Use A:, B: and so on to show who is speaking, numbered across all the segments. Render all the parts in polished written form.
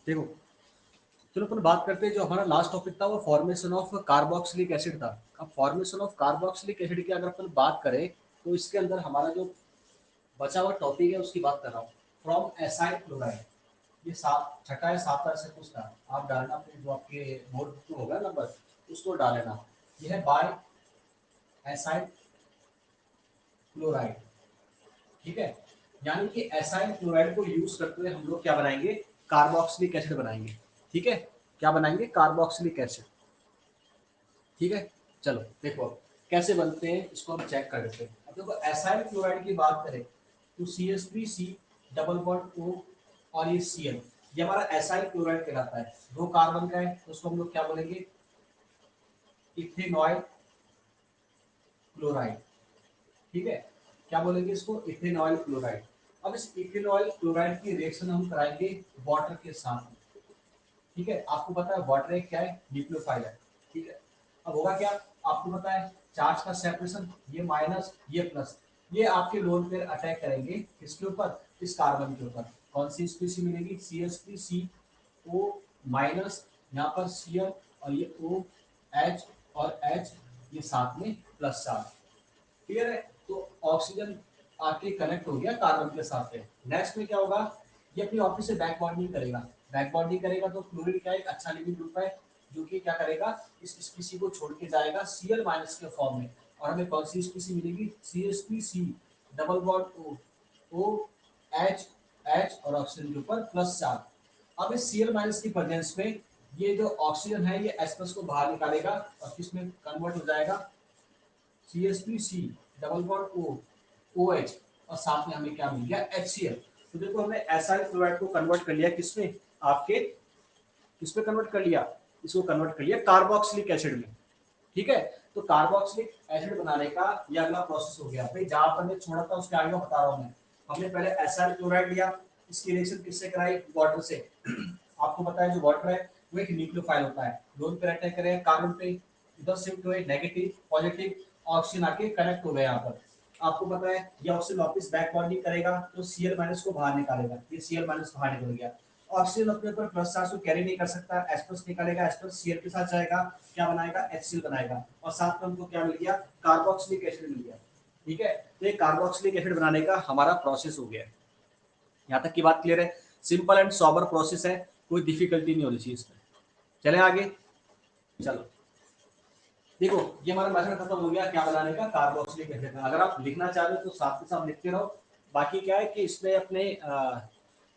A: देखो, चलो अपन बात करते हैं, जो हमारा लास्ट टॉपिक था वो फॉर्मेशन ऑफ कार्बोक्सिलिक एसिड था। अब फॉर्मेशन ऑफ कार्बोक्सिलिक एसिड की अगर अपन बात करें, तो इसके अंदर हमारा जो बचा हुआ टॉपिक है उसकी बात कर रहा हूँ। फ्रॉम एसाइल क्लोराइड, ये सात छठा है सातवां से कुछ था, आप डालना अपने जो आपके नोटबुक में होगा नंबर, उसको डाल लेना। ये है बाय एसाइल क्लोराइड, ठीक है। यानी कि एसाइल क्लोराइड को यूज करते हुए हम लोग क्या बनाएंगे, कार्बोक्सिलिक एसिड बनाएंगे, ठीक है। क्या बनाएंगे, कार्बोक्सिलिक एसिड, ठीक है। चलो देखो अब कैसे बनते हैं इसको हम चेक कर लेते हैं। अब देखो एसाइल क्लोराइड की बात करें तो CH3C डबल बॉन्ड O और ये Cl, ये हमारा एसाइल क्लोराइड कहलाता है। दो कार्बन का है तो उसको हम लोग क्या बोलेंगे, इथेनॉइल क्लोराइड, ठीक है। क्या बोलेंगे इसको, इथेनॉइल क्लोराइड। अब इस इथेनॉइल क्लोराइड की रिएक्शन हम कराएंगे वाटर के साथ में, ठीक है। आपको पता है वाटर एक क्या है, न्यूक्लियोफाइल है, ठीक है। अब होगा क्या, आपको पता है चार्ज का सेपरेशन, ये माइनस ये प्लस, ये आपके लोन पेयर अटैक करेंगे किसके ऊपर, इस कार्बन के ऊपर। कौन सी स्पीसी मिलेगी, CH3CO माइनस, यहाँ पर Cl और ये OH और H, ये साथ में प्लस चार्ज, क्लियर है। तो ऑक्सीजन आके कनेक्ट हो गया कार्बन के साथ में। नेक्स्ट में क्या होगा, ये अपनी ऑफिस से बैक बॉन्डिंग करेगा। बैक बॉन्डिंग करेगा तो क्लोरीन क्या है, एक अच्छा लिविंग ग्रुप है, जो कि क्या करेगा, इस स्पीसी को छोड़ के जाएगा Cl माइनस के फॉर्म में, और हमें कौन सी स्पीसी मिलेगी, CH3C double bond O H H और ऑक्सीजन के ऊपर प्लस चार्ज। अब इस Cl माइनस की प्रेजेंस में ये जो ऑक्सीजन है ये H प्लस को बाहर निकालेगा और किसमें कन्वर्ट हो जाएगा, CH3C डबल बॉन्ड OH, और साथ में हमें क्या मिल गया, HCl। तो देखो हमने एसाइल क्लोराइड को कन्वर्ट कर लिया किसमें, आपके किसमें कन्वर्ट कर लिया, इसको कन्वर्ट कर लिया कार्बोक्सिलिक एसिड में, ठीक है। तो कार्बोक्सिलिक एसिड बनाने का ये अगला प्रोसेस हो गया भाई। जहां पर मैं छोड़ा था उसके आगे बता रहा हूँ मैं। हमने पहले एसाइल क्लोराइड लिया, इसकी रिएक्शन किससे कराई, वाटर से। आपको पता है जो वाटर है वो एक न्यूक्लियोफाइल होता है, लोन पे अटैक करेगा कार्बन पे, इधर शिफ्ट हुए नेगेटिव पॉजिटिव, ऑक्सीजन आके कनेक्ट हो गए यहाँ पर। आपको पता है ये ऑक्सीजन वापस बैक बॉन्डिंग करेगा तो Cl माइनस को बाहर निकालेगा, ये Cl माइनस बाहर निकल गया। ऑक्सीजन अपने ऊपर प्लस चार्ज को कैरी नहीं कर सकता, H प्लस निकालेगा, H प्लस Cl के साथ जाएगा, क्या बनाएगा, HCl बनाएगा, और साथ में हमको क्या मिल गया, कार्बोक्सिलिक एसिड मिल गया, ठीक है। तो ये कार्बोक्सिलिक एसिड बनाने का हमारा प्रोसेस हो गया। यहाँ तक की बात क्लियर है, सिंपल एंड सॉबर प्रोसेस है, कोई डिफिकल्टी नहीं होनी चाहिए इसमें। चले आगे, चलो देखो ये हमारा मेथड खत्म हो गया क्या बनाने का, कार्बोक्सिलिक एसिड का। अगर आप लिखना चाह रहे हो तो साथ के साथ लिखते रहो। बाकी क्या है कि इसमें अपने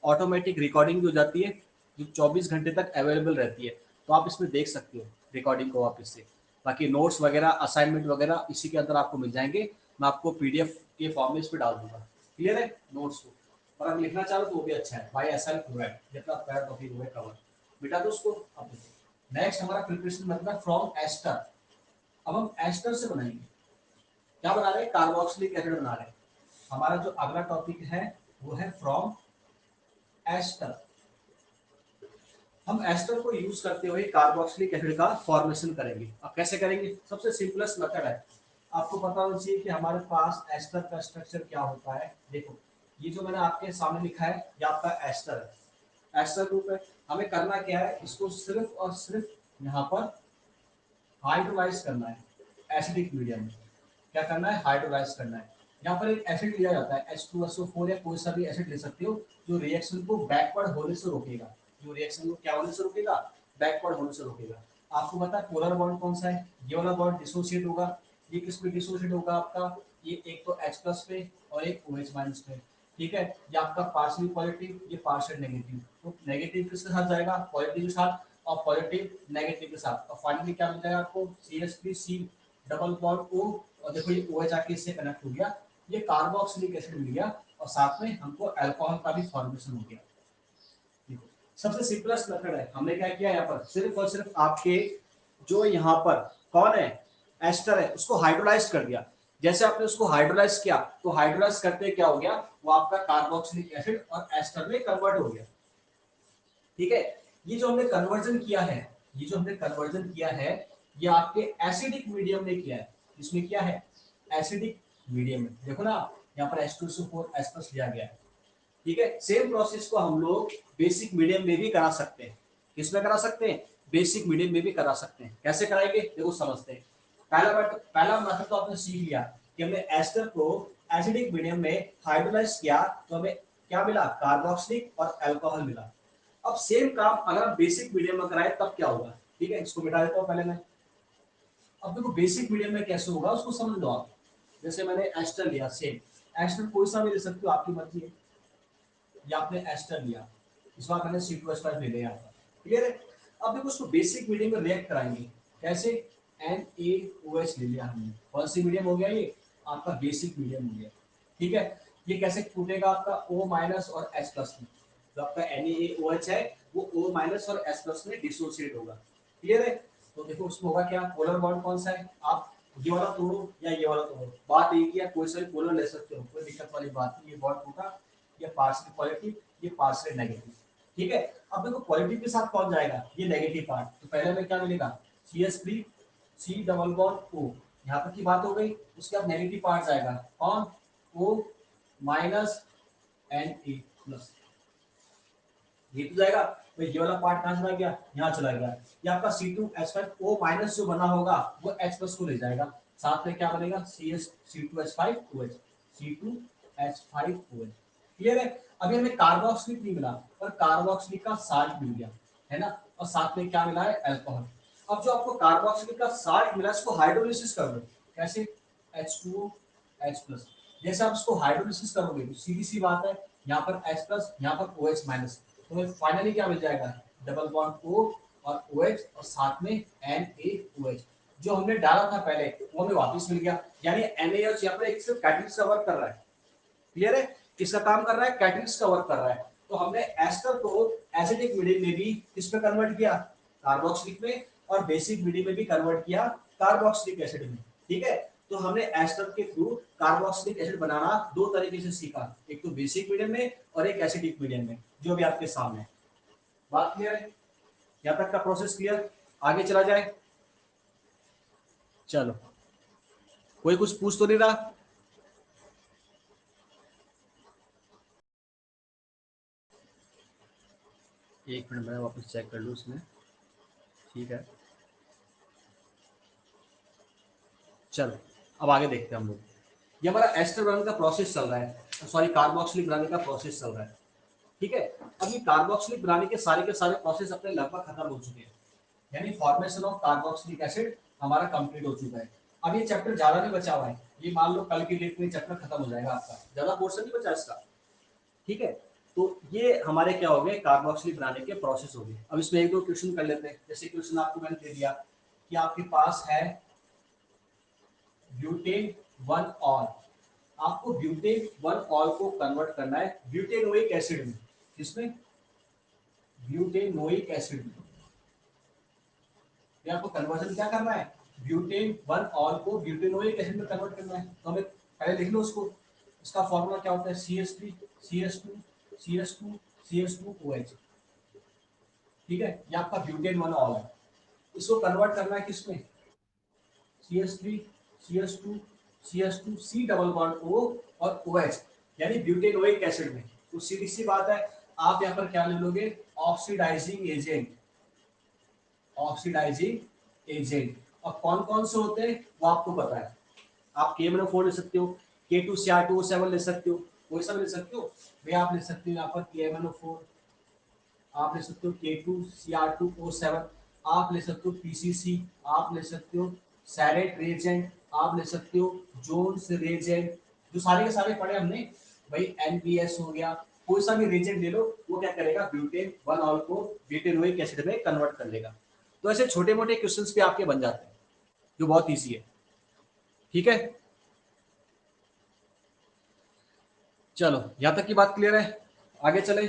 A: ऑटोमेटिक रिकॉर्डिंग भी हो जाती है, जो 24 घंटे तक अवेलेबल रहती है, तो आप इसमें देख सकते हो रिकॉर्डिंग को वापस से। बाकी नोट्स वगैरह असाइनमेंट वगैरह इसी के अंदर आपको मिल जाएंगे, मैं आपको PDF के फॉर्म में इस पर डाल दूंगा, क्लियर है नोट्स को। और अगर लिखना चाहो तो वो भी अच्छा है, भाई एसाइल क्लोराइड जितना पहला टॉपिक हुआ कवर, मिटा दो उसको। अब देखो नेक्स्ट हमारा प्रिपरेशन मतलब है फ्रॉम एस्टर। अब हम एस्टर से बनाएंगे, क्या बना रहे हैं, कार्बोक्सिलिक एसिड बना रहे हैं। हमारा जो अगला टॉपिक है वो है फ्रॉम एस्टर। हम एस्टर को यूज करते हुए कार्बोक्सिलिक एसिड का फॉर्मेशन करेंगे। अब कैसे करेंगे, सबसे सिंपलेस्ट मेथड है, आपको पता होना चाहिए कि हमारे पास एस्टर का स्ट्रक्चर क्या होता है। देखो ये जो मैंने आपके सामने लिखा है ये आपका एस्टर है, एस्टर ग्रुप है। हमें करना क्या है, इसको सिर्फ और सिर्फ यहाँ पर हाइड्रोलाइज करना है एसिडिक मीडियम में। क्या करना है, हाइड्रोलाइज करना है। यहाँ पर एक एसिड लिया जाता है H2SO4 या कोई सा भी एसिड ले सकते हो, जो रिएक्शन को बैकवर्ड होने से रोकेगा, जो रिएक्शन को क्या होने से रोकेगा, बैकवर्ड होने से रोकेगा। आपको पता है पोलर बॉन्ड कौन सा है, ये वाला बॉन्ड डिसोसिएट होगा। ये किस पे डिसोसिएट होगा आपका, ये एक तो H प्लस पे और एक OH माइनस पे, ठीक है। ये आपका पार्शियल पॉजिटिव, ये पार्शियल नेगेटिव, तो नेगेटिव किसके साथ जाएगा, पॉजिटिव के साथ, और पॉजिटिव नेगेटिव के साथ, और फाइनली क्या मिल जाएगा आपको, CH3C डबल बॉन्ड O, और देखो ये OH आके इससे कनेक्ट हो गया, ये कार्बोक्सिलिक एसिड मिल गया, और साथ में हमको अल्कोहल का भी फॉर्मेशन हो गया। देखो सबसे सिंपलेस्ट मेथड है, हमने क्या किया यहाँ पर, सिर्फ और सिर्फ आपके जो यहाँ पर कौन है, एस्टर है, उसको हाइड्रोलाइज कर दिया। जैसे आपने उसको हाइड्रोलाइज किया तो हाइड्रोलाइज करते क्या हो गया, वो आपका कार्बोक्सिलिक एसिड और एस्टर में कन्वर्ट हो गया, ठीक है। ये जो हमने कन्वर्जन किया है, ये जो हमने कन्वर्जन किया है, ये आपके एसिडिक मीडियम में किया है। इसमें क्या है, एसिडिक मीडियम में। देखो ना यहाँ पर H2SO4 H+ लिया गया है, ठीक है, सेम प्रोसेस को हम लोग बेसिक मीडियम में भी करा सकते हैं। किसमें करा सकते हैं? बेसिक मीडियम में भी करा सकते हैं। कैसे कराएंगे देखो समझते हैं। पहला मेथड तो आपने सीख लिया कि हमने एस्टर को एसिडिक मीडियम में हाइड्रोलाइज किया तो हमें क्या मिला? कार्बोक्सिलिक और अल्कोहल मिला। अब सेम काम अगर हम बेसिक मीडियम में कराए तब क्या होगा? ठीक है, इसको मिटा देता हूँ पहले मैं। अब देखो बेसिक मीडियम में कैसे होगा उसको समझ लो आप। जैसे मैंने एस्टर लिया, सेम एस्टर कोई सा भी ले सकते हो, आपकी मर्जी है। या आपने एस्टर लिया, इस बार मैंने C2H5 ले लिया था। क्लियर है? अब देखो उसको बेसिक मीडियम में रिएक्ट कराएंगे। कैसे? NaOH ले लिया हमने, कौन सी मीडियम हो गया ये? आपका बेसिक मीडियम हो गया। ठीक है, ये कैसे टूटेगा आपका O माइनस और H प्लस में? जो आपका NaOH है वो O माइनस और H प्लस में डिसोसिएट होगा। क्लियर है? तो देखो उसमें होगा क्या? पोलर बॉन्ड कौन सा है? आप ये वाला तोड़ो या ये वाला तोड़ो, बात एक ही है, कोई सा भी पोलर ले सकते हो, कोई दिक्कत वाली बात नहीं। ये बॉन्ड टूटा, ये पार्शियल पॉजिटिव, ये पार्शियल नेगेटिव। ठीक है, अब देखो पॉजिटिव के साथ कौन जाएगा? ये नेगेटिव पार्ट। तो पहले में क्या मिलेगा? CH3 C double bond O, यहाँ पर की बात हो गई। उसके बाद नेगेटिव पार्ट जाएगा कौन? O minus Na plus. ये तो जाएगा भाई, ये वाला पार्ट कहाँ चला गया? यहाँ चला गया। ये आपका C2H5 O माइनस जो बना होगा वो H प्लस को ले जाएगा। साथ में क्या बनेगा? C2H5OH, C2H5OH। क्लियर है? अभी हमें कार्बोक्सिलिक नहीं मिला, पर कार्बोक्सिलिक का साल्ट मिल गया, है ना? और साथ में क्या मिला है? अल्कोहल। अब जो आपको कार्बोक्सिलिक का साल्ट मिला इसको हाइड्रोलिसिस कर दो। कैसे? H2H+। जैसे आप इसको हाइड्रोलिसिस करोगे तो सीधी सी बात है, यहाँ पर H प्लस, यहाँ पर OH माइनस, तो फाइनली क्या मिल जाएगा? डबल बॉन्ड O और OH और साथ में NaOH। जो हमने डाला था पहले वो हमें वापस मिल गया। यानी NaOH यहाँ पर एक सिर्फ कैटलिस्ट का वर्क कर रहा है। क्लियर है? किसका काम कर रहा है? कैटलिस्ट का वर्क कर रहा है। तो हमने एस्टर को एसिडिक मीडियम में भी किस पे कन्वर्ट किया? कार्बोक्सिलिक में। और बेसिक मीडियम में भी कन्वर्ट किया कार्बोक्सिलिक एसिड में। ठीक है, तो हमने एस्टर के थ्रू कार्बोक्सिलिक एसिड बनाना दो तरीके से सीखा, एक तो बेसिक मीडियम में और एक एसिडिक मीडियम में, जो भी आपके सामने है। बात क्लियर है? यहाँ तक का प्रोसेस क्लियर? आगे चला जाए। चलो, कोई कुछ पूछ तो नहीं रहा? एक मिनट मैं वापस चेक कर लूँ उसमें। ठीक है, चलो अब आगे देखते हैं हम लोग। ये हमारा एस्टर बनाने का प्रोसेस चल रहा है, सॉरी कार्बोक्सिलिक बनाने का प्रोसेस चल रहा है। ठीक है, अब ये कार्बोक्सिलिक बनाने के सारे प्रोसेस अपने लगभग खत्म हो चुके हैं। यानी फॉर्मेशन ऑफ कार्बोक्सिलिक एसिड हमारा कंप्लीट हो चुका है। अब ये चैप्टर ज्यादा नहीं बचा हुआ है, ये मान लो कल की डेट में चैप्टर खत्म हो जाएगा आपका, ज्यादा पोर्शन नहीं बचा इसका। ठीक है, तो ये हमारे क्या हो गए? कार्बोक्सिलिक बनाने के प्रोसेस हो गए। अब इसमें एक दो क्वेश्चन कर लेते हैं। जैसे क्वेश्चन आपको मैंने दे दिया कि आपके पास है ब्यूटेन वन ऑल, आपको ब्यूटेन वन ऑल को कन्वर्ट करना है ब्यूटेनोइक एसिड में। किसमें? ब्यूटेनोइक एसिड में। ये आपको कन्वर्जन क्या करना है? ब्यूटेन वन ऑल को ब्यूटेनोइक एसिड में कन्वर्ट करना है। तो हमें पहले लिख लो उसको। इसका फॉर्मूला क्या होता है? CH3 CH2 CH2 CH2OH। ठीक है, ये आपका ब्यूटेन वन ऑल है। इसको कन्वर्ट करना है किसमें? CH3 CH2 CH2 C double bond O और OH, यानी ब्यूटेनोइक एसिड में। तो सीधी सी बात है, आप यहाँ पर क्या ले लोगे? Oxidising agent. Oxidising agent. और कौन कौन से होते हैं वो आपको पता है। आप KMnO4 ले सकते हो, K2Cr2O7 ले सकते हो, कोई सा भी ले सकते हो। भैया आप ले सकते हो यहाँ पर KMnO4, आप ले सकते हो K2Cr2O7, आप ले सकते हो PCC, आप ले सकते हो सैरेट रेजेंट, आप ले सकते हो जोन्स रेजेंट, जो सारे के सारे पढ़े हमने। भाई NBS हो गया, कोई सा भी रेजेंट ले लो, वो क्या करेगा? ब्यूटेन वन ऑल को ब्यूटेनोइक एसिड में कन्वर्ट कर लेगा। तो ऐसे छोटे मोटे क्वेश्चंस भी आपके बन जाते हैं, जो बहुत ईजी है। ठीक है, चलो यहाँ तक की बात क्लियर है? आगे चले।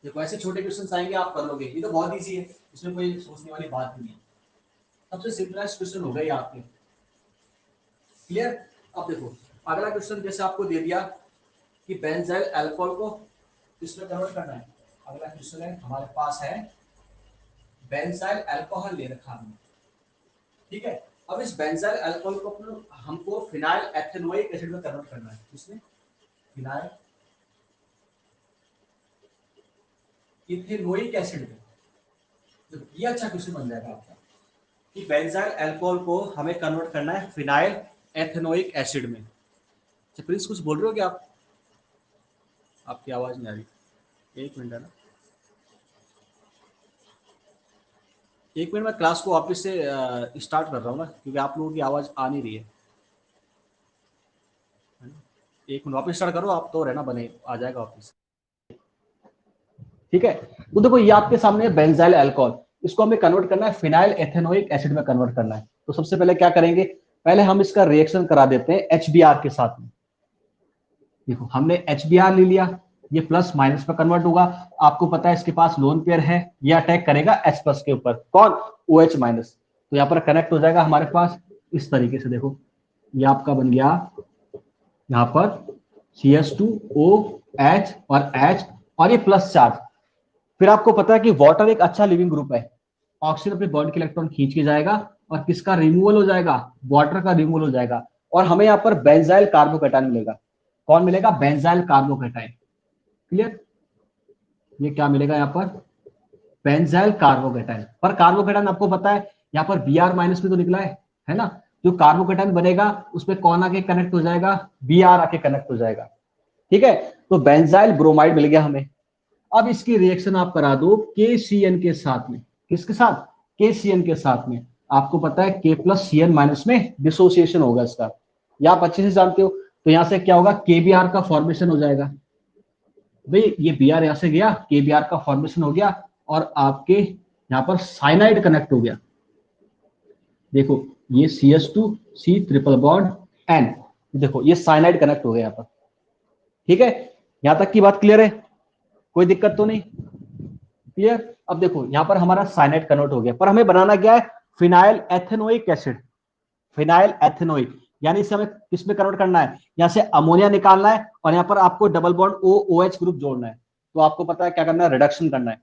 A: देखो ऐसे छोटे क्वेश्चंस आएंगे, आप कर लोगे, ये तो बहुत ईजी है, इसमें कोई सोचने वाली बात नहीं है। सबसे सिंपलेस्ट क्वेश्चन हो गई आपके। क्लियर? अब देखो अगला क्वेश्चन जैसे आपको दे दिया कि बेंजाइल अल्कोहल को किसमें कन्वर्ट करना है। अगला क्वेश्चन है हमारे पास है बेंजाइल अल्कोहल ले रखा हमने। ठीक है, अब इस बेंजाइल अल्कोहल को हमको फिनाइल एथेनोइक एसिड में कन्वर्ट करना है। किसमें? फिनाइल इथेनोइक एसिड में, तो ये अच्छा क्वेश्चन बन जाएगा आपका कि बेंजाइल अल्कोहल को हमें कन्वर्ट करना है फिनाइल एथेनोइक एसिड में। अच्छा प्रिंस कुछ बोल रहे हो क्या आप? आपकी आवाज नहीं आ रही, एक मिनट है ना, एक मिनट, मैं क्लास को वापस से स्टार्ट कर रहा हूँ ना, क्योंकि आप लोगों की आवाज आ नहीं रही है ना? एक मिनट वापस स्टार्ट करो आप, तो रहना बने आ जाएगा वापस। ठीक है, तो देखो ये आपके सामने बेंजाइल अल्कोहल, इसको हमें कन्वर्ट करना है फिनाइल एथेनोइक एसिड में कन्वर्ट करना है। तो सबसे पहले क्या करेंगे, पहले हम इसका रिएक्शन करा देते हैं HBr के साथ में। देखो हमने HBr ले लिया, ये प्लस माइनस में कन्वर्ट होगा। आपको पता है इसके पास लोन पेयर है, ये अटैक करेगा H प्लस के ऊपर, कौन, OH माइनस। तो यहाँ पर कनेक्ट हो जाएगा हमारे पास इस तरीके से। देखो ये आपका बन गया यहाँ पर CH2OH और H, और ये प्लस चार्ज। फिर आपको पता है कि वाटर एक अच्छा लिविंग ग्रुप है, ऑक्सीजन अपने बॉन्ड के इलेक्ट्रॉन खींच के जाएगा और किसका रिमूवल हो जाएगा, वाटर का रिमूवल हो जाएगा, और हमें यहाँ पर बेंजाइल कार्बोकैटायन मिलेगा। कौन मिलेगा, बेंजाइल कार्बोकैटायन। क्लियर, ये क्या मिलेगा यहाँ पर, बेंजाइल कार्बोकैटायन। पर कार्बोकैटायन आपको पता है यहाँ पर Br माइनस में तो निकला है ना, जो कार्बोकैटायन बनेगा उसमें कौन आके कनेक्ट हो जाएगा, Br आके कनेक्ट हो जाएगा। ठीक है, तो बेंजाइल ब्रोमाइड मिल गया हमें। अब इसकी रिएक्शन आप करा दो KCN के साथ में, किसके साथ, KCN के साथ में। आपको पता है K प्लस CN माइनस में डिसोसिएशन होगा इसका, ये आप अच्छे से जानते हो। तो यहां से क्या होगा, KBr का फॉर्मेशन हो जाएगा। भाई ये Br यहां से गया, KBr का फॉर्मेशन हो गया, और आपके यहां पर साइनाइड कनेक्ट हो गया। देखो ये CH2C ट्रिपल बॉन्ड N, देखो ये साइनाइड कनेक्ट हो गया यहाँ पर। ठीक है, यहां तक की बात क्लियर है, कोई दिक्कत तो नहीं, क्लियर। अब देखो यहां पर हमारा साइनाइड कन्वर्ट हो गया, पर हमें बनाना क्या है, phenyl ethanoic acid. Phenyl ethanoic यानी इसे हमें किस में कन्वर्ट करना है, यहां से अमोनिया निकालना है, और यहां पर आपको डबल बॉन्ड OOH ग्रुप जोड़ना है। तो आपको पता है क्या करना है, रिडक्शन करना है।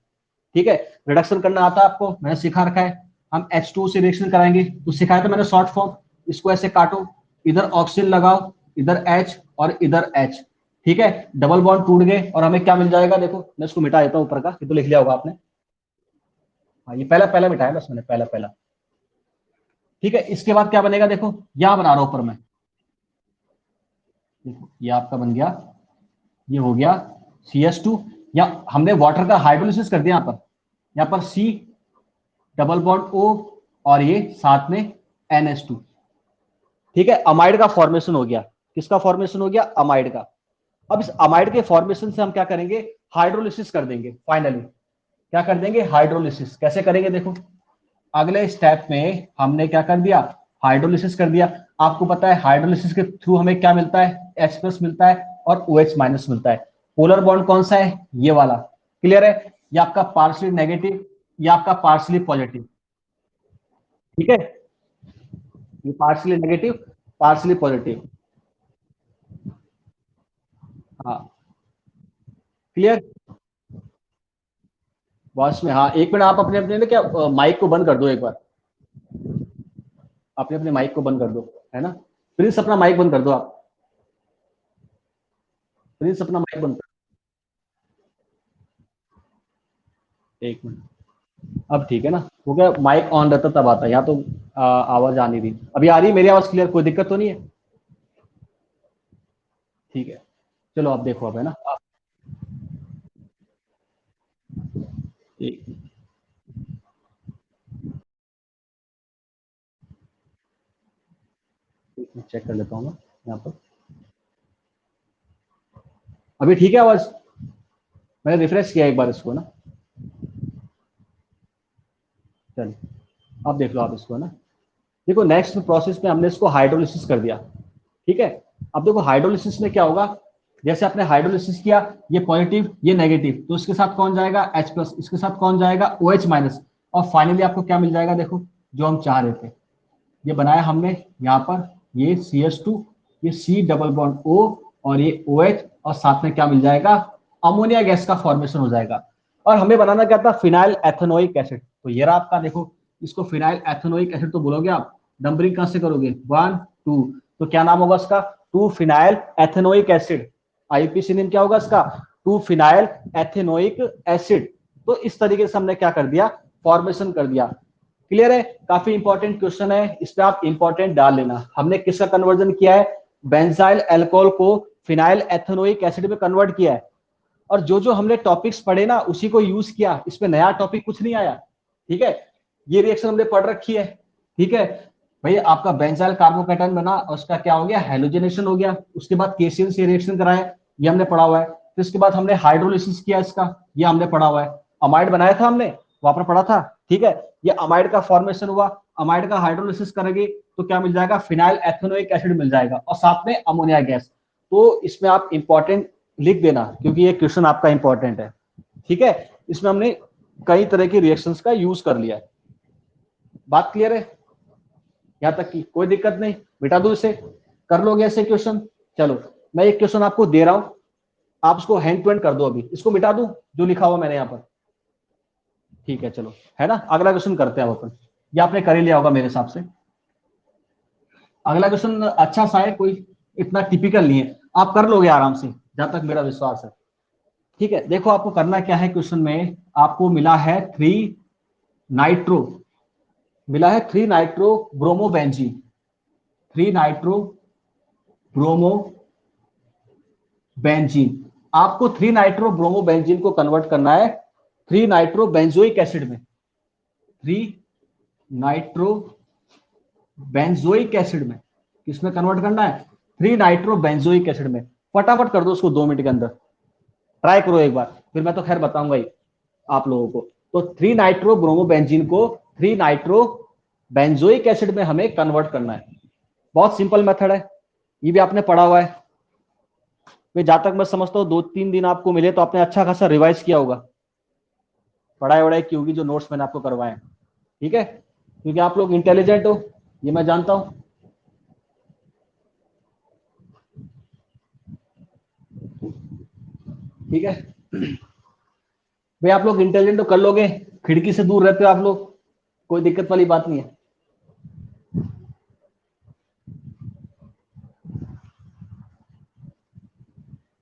A: ठीक है, रिडक्शन करना आता है आपको, मैंने सिखा रखा है। हम H2O से रिएक्शन कराएंगे, तो सिखाया था मैंने शॉर्ट फॉर्म। इसको ऐसे काटो, इधर ऑक्सीजन लगाओ, इधर H और इधर H। ठीक है, डबल बॉन्ड टूट गए, और हमें क्या मिल जाएगा, देखो मैं इसको मिटा देता हूं ऊपर का, ये तो लिख लिया होगा आपने। हाँ ये पहला पहला मिटाया बस मैंने, पहला पहला। ठीक है, इसके बाद क्या बनेगा, देखो यहां बना रहा हूं ऊपर में। देखो ये आपका बन गया, ये हो गया CH2, या हमने वाटर का हाइड्रोलिसिस कर दिया यहाँ पर C डबल बॉन्ड O, और ये साथ में NH2। ठीक है, अमाइड का फॉर्मेशन हो गया, किसका फॉर्मेशन हो गया, अमाइड का। अब इस अमाइड के फॉर्मेशन से हम क्या करेंगे, हाइड्रोलिसिस कर देंगे। फाइनली क्या कर देंगे, हाइड्रोलिसिस। कैसे करेंगे, देखो अगले स्टेप में हमने क्या कर दिया, हाइड्रोलिसिस कर दिया। आपको पता है हाइड्रोलिसिस के थ्रू हमें क्या मिलता है, H प्लस मिलता है और OH माइनस मिलता है। पोलर बॉन्ड कौन सा है, ये वाला। क्लियर है, ये आपका पार्शली नेगेटिव, ये आपका पार्शली पॉजिटिव। ठीक है, ये पार्शली नेगेटिव, पार्शली पॉजिटिव। हाँ क्लियर, बॉस में। हाँ एक मिनट, आप अपने अपने ना क्या माइक को बंद कर दो एक बार, अपने अपने माइक को बंद कर दो, है ना। प्लीज अपना माइक बंद कर दो आप, प्लीज अपना माइक बंद कर दो। एक मिनट, अब ठीक है ना, हो गया। माइक ऑन रहता तब आता है, यहाँ तो आवाज आ नहीं रही। अभी आ रही है मेरी आवाज क्लियर, कोई दिक्कत तो नहीं है? ठीक है, चलो आप देखो अब, है ना आप, एक चेक कर लेता हूँ मैं यहाँ पर। अभी ठीक है आवाज, मैंने रिफ्रेश किया एक बार इसको ना। चलिए अब देख लो आप इसको ना। देखो नेक्स्ट प्रोसेस में हमने इसको हाइड्रोलिसिस कर दिया। ठीक है, अब देखो हाइड्रोलिसिस में क्या होगा, जैसे आपने हाइड्रोलिसिस किया, ये पॉजिटिव ये नेगेटिव, तो इसके साथ कौन जाएगा, H प्लस, इसके साथ कौन जाएगा, OH माइनस, और फाइनली आपको क्या मिल जाएगा, देखो जो हम चाह रहे थे, ये बनाया हमने यहाँ पर, ये CH2, ये C डबल बॉन्ड O, और ये OH, और साथ में क्या मिल जाएगा, अमोनिया गैस का फॉर्मेशन हो जाएगा। और हमें बनाना क्या था, फिनाइल एथेनोइक एसिड। तो ये रहा आपका, देखो इसको फिनाइल एथेनोइक एसिड तो बोलोगे आप, नंबरिंग कहां से करोगे, 1 2, तो क्या नाम होगा इसका, 2 phenyl ethanoic acid. IPC name क्या होगा इसका, 2 फिनाइल एथेनोइक एसिड। तो इस तरीके से हमने क्या कर दिया, फॉर्मेशन कर दिया। क्लियर है? काफी इंपॉर्टेंट क्वेश्चन है, इस पे आप इंपॉर्टेंट डाल लेना। हमने किसका कन्वर्जन किया है, बेंजाइल अल्कोहल को फिनाइल एथेनोइक एसिड में कन्वर्ट किया है। और जो जो हमने टॉपिक्स पढ़े ना उसी को यूज किया, इसमें नया टॉपिक कुछ नहीं आया। ठीक है, ये रिएक्शन हमने पढ़ रखी है। ठीक है भाई, आपका बेंजाइल कार्बोकैटायन बना और उसका क्या हो गया, हैलोजनेशन हो गया। उसके बाद केसीएल से रिएक्शन कराया, ये हमने पढ़ा हुआ है। फिर उसके बाद हमने हाइड्रोलिसिस किया इसका, ये हमने पढ़ा हुआ है। अमाइड बनाया था हमने, वहां पर पढ़ा था। ठीक है, ये अमाइड का फॉर्मेशन हुआ, अमाइड का हाइड्रोलिसिस करेंगे तो क्या मिल जाएगा, फिनाइल एथेनोइक एसिड मिल जाएगा और साथ में अमोनिया गैस। तो इसमें आप इंपॉर्टेंट लिख देना क्योंकि ये क्वेश्चन आपका इंपॉर्टेंट है। ठीक है, इसमें हमने कई तरह की रिएक्शंस का यूज कर लिया है। बात क्लियर है? यहां तक की कोई दिक्कत नहीं, मिटा दो इसे, कर लोगे ऐसे क्वेश्चन। चलो मैं एक क्वेश्चन आपको दे रहा हूं, आप इसको हैंड टू हैंड कर दो। अभी इसको मिटा दूं जो लिखा हुआ मैंने यहाँ पर? ठीक है चलो, है ना, अगला क्वेश्चन करते हैं अपन। ये आपने कर ही लिया होगा मेरे हिसाब से। अगला क्वेश्चन अच्छा सा है, कोई इतना टिपिकल नहीं है, आप कर लोगे आराम से जहां तक मेरा विश्वास है। ठीक है, देखो आपको करना क्या है, क्वेश्चन में आपको मिला है नाइट्रो मिला है 3 नाइट्रो ब्रोमोबेंजीन, 3 नाइट्रो ब्रोमोबेंजीन। आपको 3 नाइट्रो ब्रोमोबेंजीन को कन्वर्ट करना है 3 नाइट्रो बेंजोइक एसिड में, 3 नाइट्रो बेंजोइक एसिड में। किसमें कन्वर्ट करना है, 3 नाइट्रो बेंजोइक एसिड में। फटाफट कर दो उसको 2 मिनट के अंदर, ट्राई करो एक बार, फिर मैं तो खैर बताऊंगा ही आप लोगों को। तो 3 नाइट्रो ब्रोमोबेंजीन को 3 नाइट्रो बेंजोइक एसिड में हमें कन्वर्ट करना है। बहुत सिंपल मेथड है, ये भी आपने पढ़ा हुआ है। जहां तक मैं समझता हूँ 2-3 दिन आपको मिले तो आपने अच्छा खासा रिवाइज किया होगा, पढ़ाई वढ़ाई की होगी जो नोट्स मैंने आपको करवाए। ठीक है, क्योंकि आप लोग इंटेलिजेंट हो, ये मैं जानता हूं। ठीक है भाई, आप लोग इंटेलिजेंट तो कर लोगे, खिड़की से दूर रहते हो आप लोग, कोई दिक्कत वाली बात नहीं है।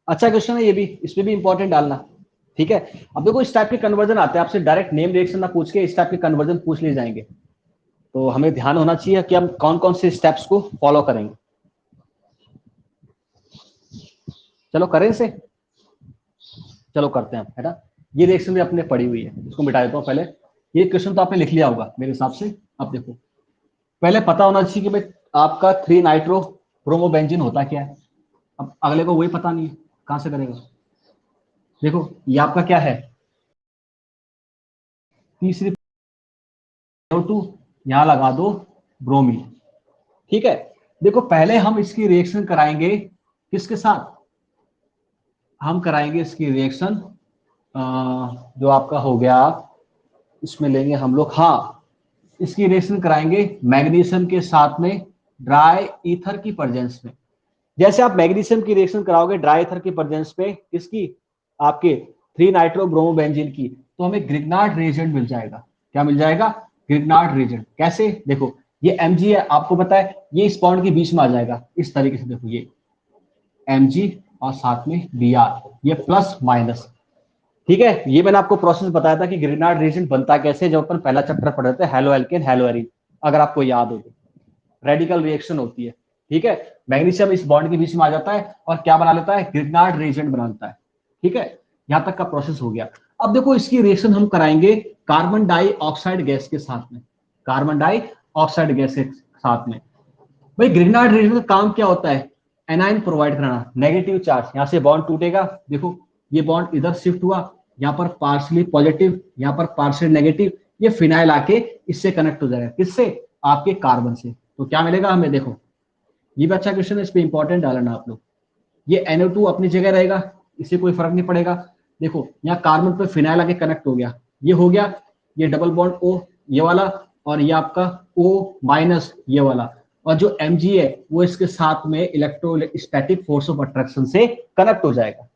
A: अच्छा क्वेश्चन है ये भी, इसमें भी इंपॉर्टेंट डालना। ठीक है, अब देखो इस टाइप के कन्वर्जन आते हैं, आपसे डायरेक्ट नेम रिएक्शन ना पूछ के इस टाइप के कन्वर्जन पूछ लिए जाएंगे। तो हमें ध्यान होना चाहिए कि हम कौन कौन से स्टेप्स को फॉलो करेंगे। चलो करें इसे, चलो करते हैं, है ना। ये रिएक्शन भी अपने पढ़ी हुई है, इसको मिटा देता हूँ पहले। ये क्वेश्चन तो आपने लिख लिया होगा मेरे हिसाब से। अब देखो, पहले पता होना चाहिए कि भाई आपका 3 नाइट्रो ब्रोमोबेंजीन होता क्या है। अब अगले को वही पता नहीं है, कहां से करेगा। देखो ये आपका क्या है, तीसरी टू, यहां लगा दो ब्रोमीन। ठीक है, देखो पहले हम इसकी रिएक्शन कराएंगे किसके साथ, हम कराएंगे इसकी रिएक्शन जो आपका हो गया, इसमें लेंगे हम लोग, हाँ इसकी रिएक्शन कराएंगे मैग्नीशियम के साथ में ड्राई ईथर की प्रेजेंस में। जैसे आप मैग्नीशियम की रिएक्शन कराओगे ड्राई ईथर की प्रेजेंस पे, किसकी, आपके 3 नाइट्रो ब्रोमोबेंजीन की, तो हमें ग्रिग्नार्ड रिएजेंट मिल जाएगा। क्या मिल जाएगा, ग्रिग्नार्ड रिएजेंट। कैसे, देखो ये Mg है, आपको पता है ये इस बॉन्ड के बीच में आ जाएगा इस तरीके से। देखो ये Mg और साथ में Br, ये प्लस माइनस। ठीक है, ये मैंने आपको प्रोसेस बताया था कि ग्रिग्नार्ड रिएजेंट बनता कैसे, जब अपन पहला चैप्टर पढ़ रहे थे हेलो एल्केन हेलो एरीन, अगर आपको याद हो तो। रेडिकल रिएक्शन होती है। ठीक है, मैग्नीशियम इस बॉन्ड के बीच में आ जाता है और क्या बना लेता है, ग्रिग्नार्ड रिएजेंट बना लेता है। ठीक है, यहां तक का प्रोसेस हो गया। अब देखो इसकी रिएक्शन हम कराएंगे कार्बन डाइऑक्साइड गैस के साथ में, कार्बन डाइऑक्साइड गैस के साथ में। भाई ग्रिग्नार्ड रिएजेंट का काम क्या होता है, एनाइन प्रोवाइड कराना, नेगेटिव चार्ज। यहां से बॉन्ड टूटेगा, देखो ये बॉन्ड इधर शिफ्ट हुआ, यहाँ पर पार्शली पॉजिटिव, यहाँ पर पार्शली नेगेटिव, ये फिनाइल आके इससे कनेक्ट हो जाएगा, किससे, आपके कार्बन से। तो क्या मिलेगा हमें, देखो ये भी अच्छा क्वेश्चन है, इस पे इंपॉर्टेंट डालना आप लोग। ये NO2 अपनी जगह रहेगा, इससे कोई फर्क नहीं पड़ेगा। देखो यहाँ कार्बन पे फिनाइल आके कनेक्ट हो गया, ये हो गया, ये डबल बॉन्ड O ये वाला, और ये आपका O माइनस ये वाला, और जो Mg है वो इसके साथ में इलेक्ट्रोस्टैटिक फोर्स ऑफ अट्रैक्शन से कनेक्ट हो जाएगा।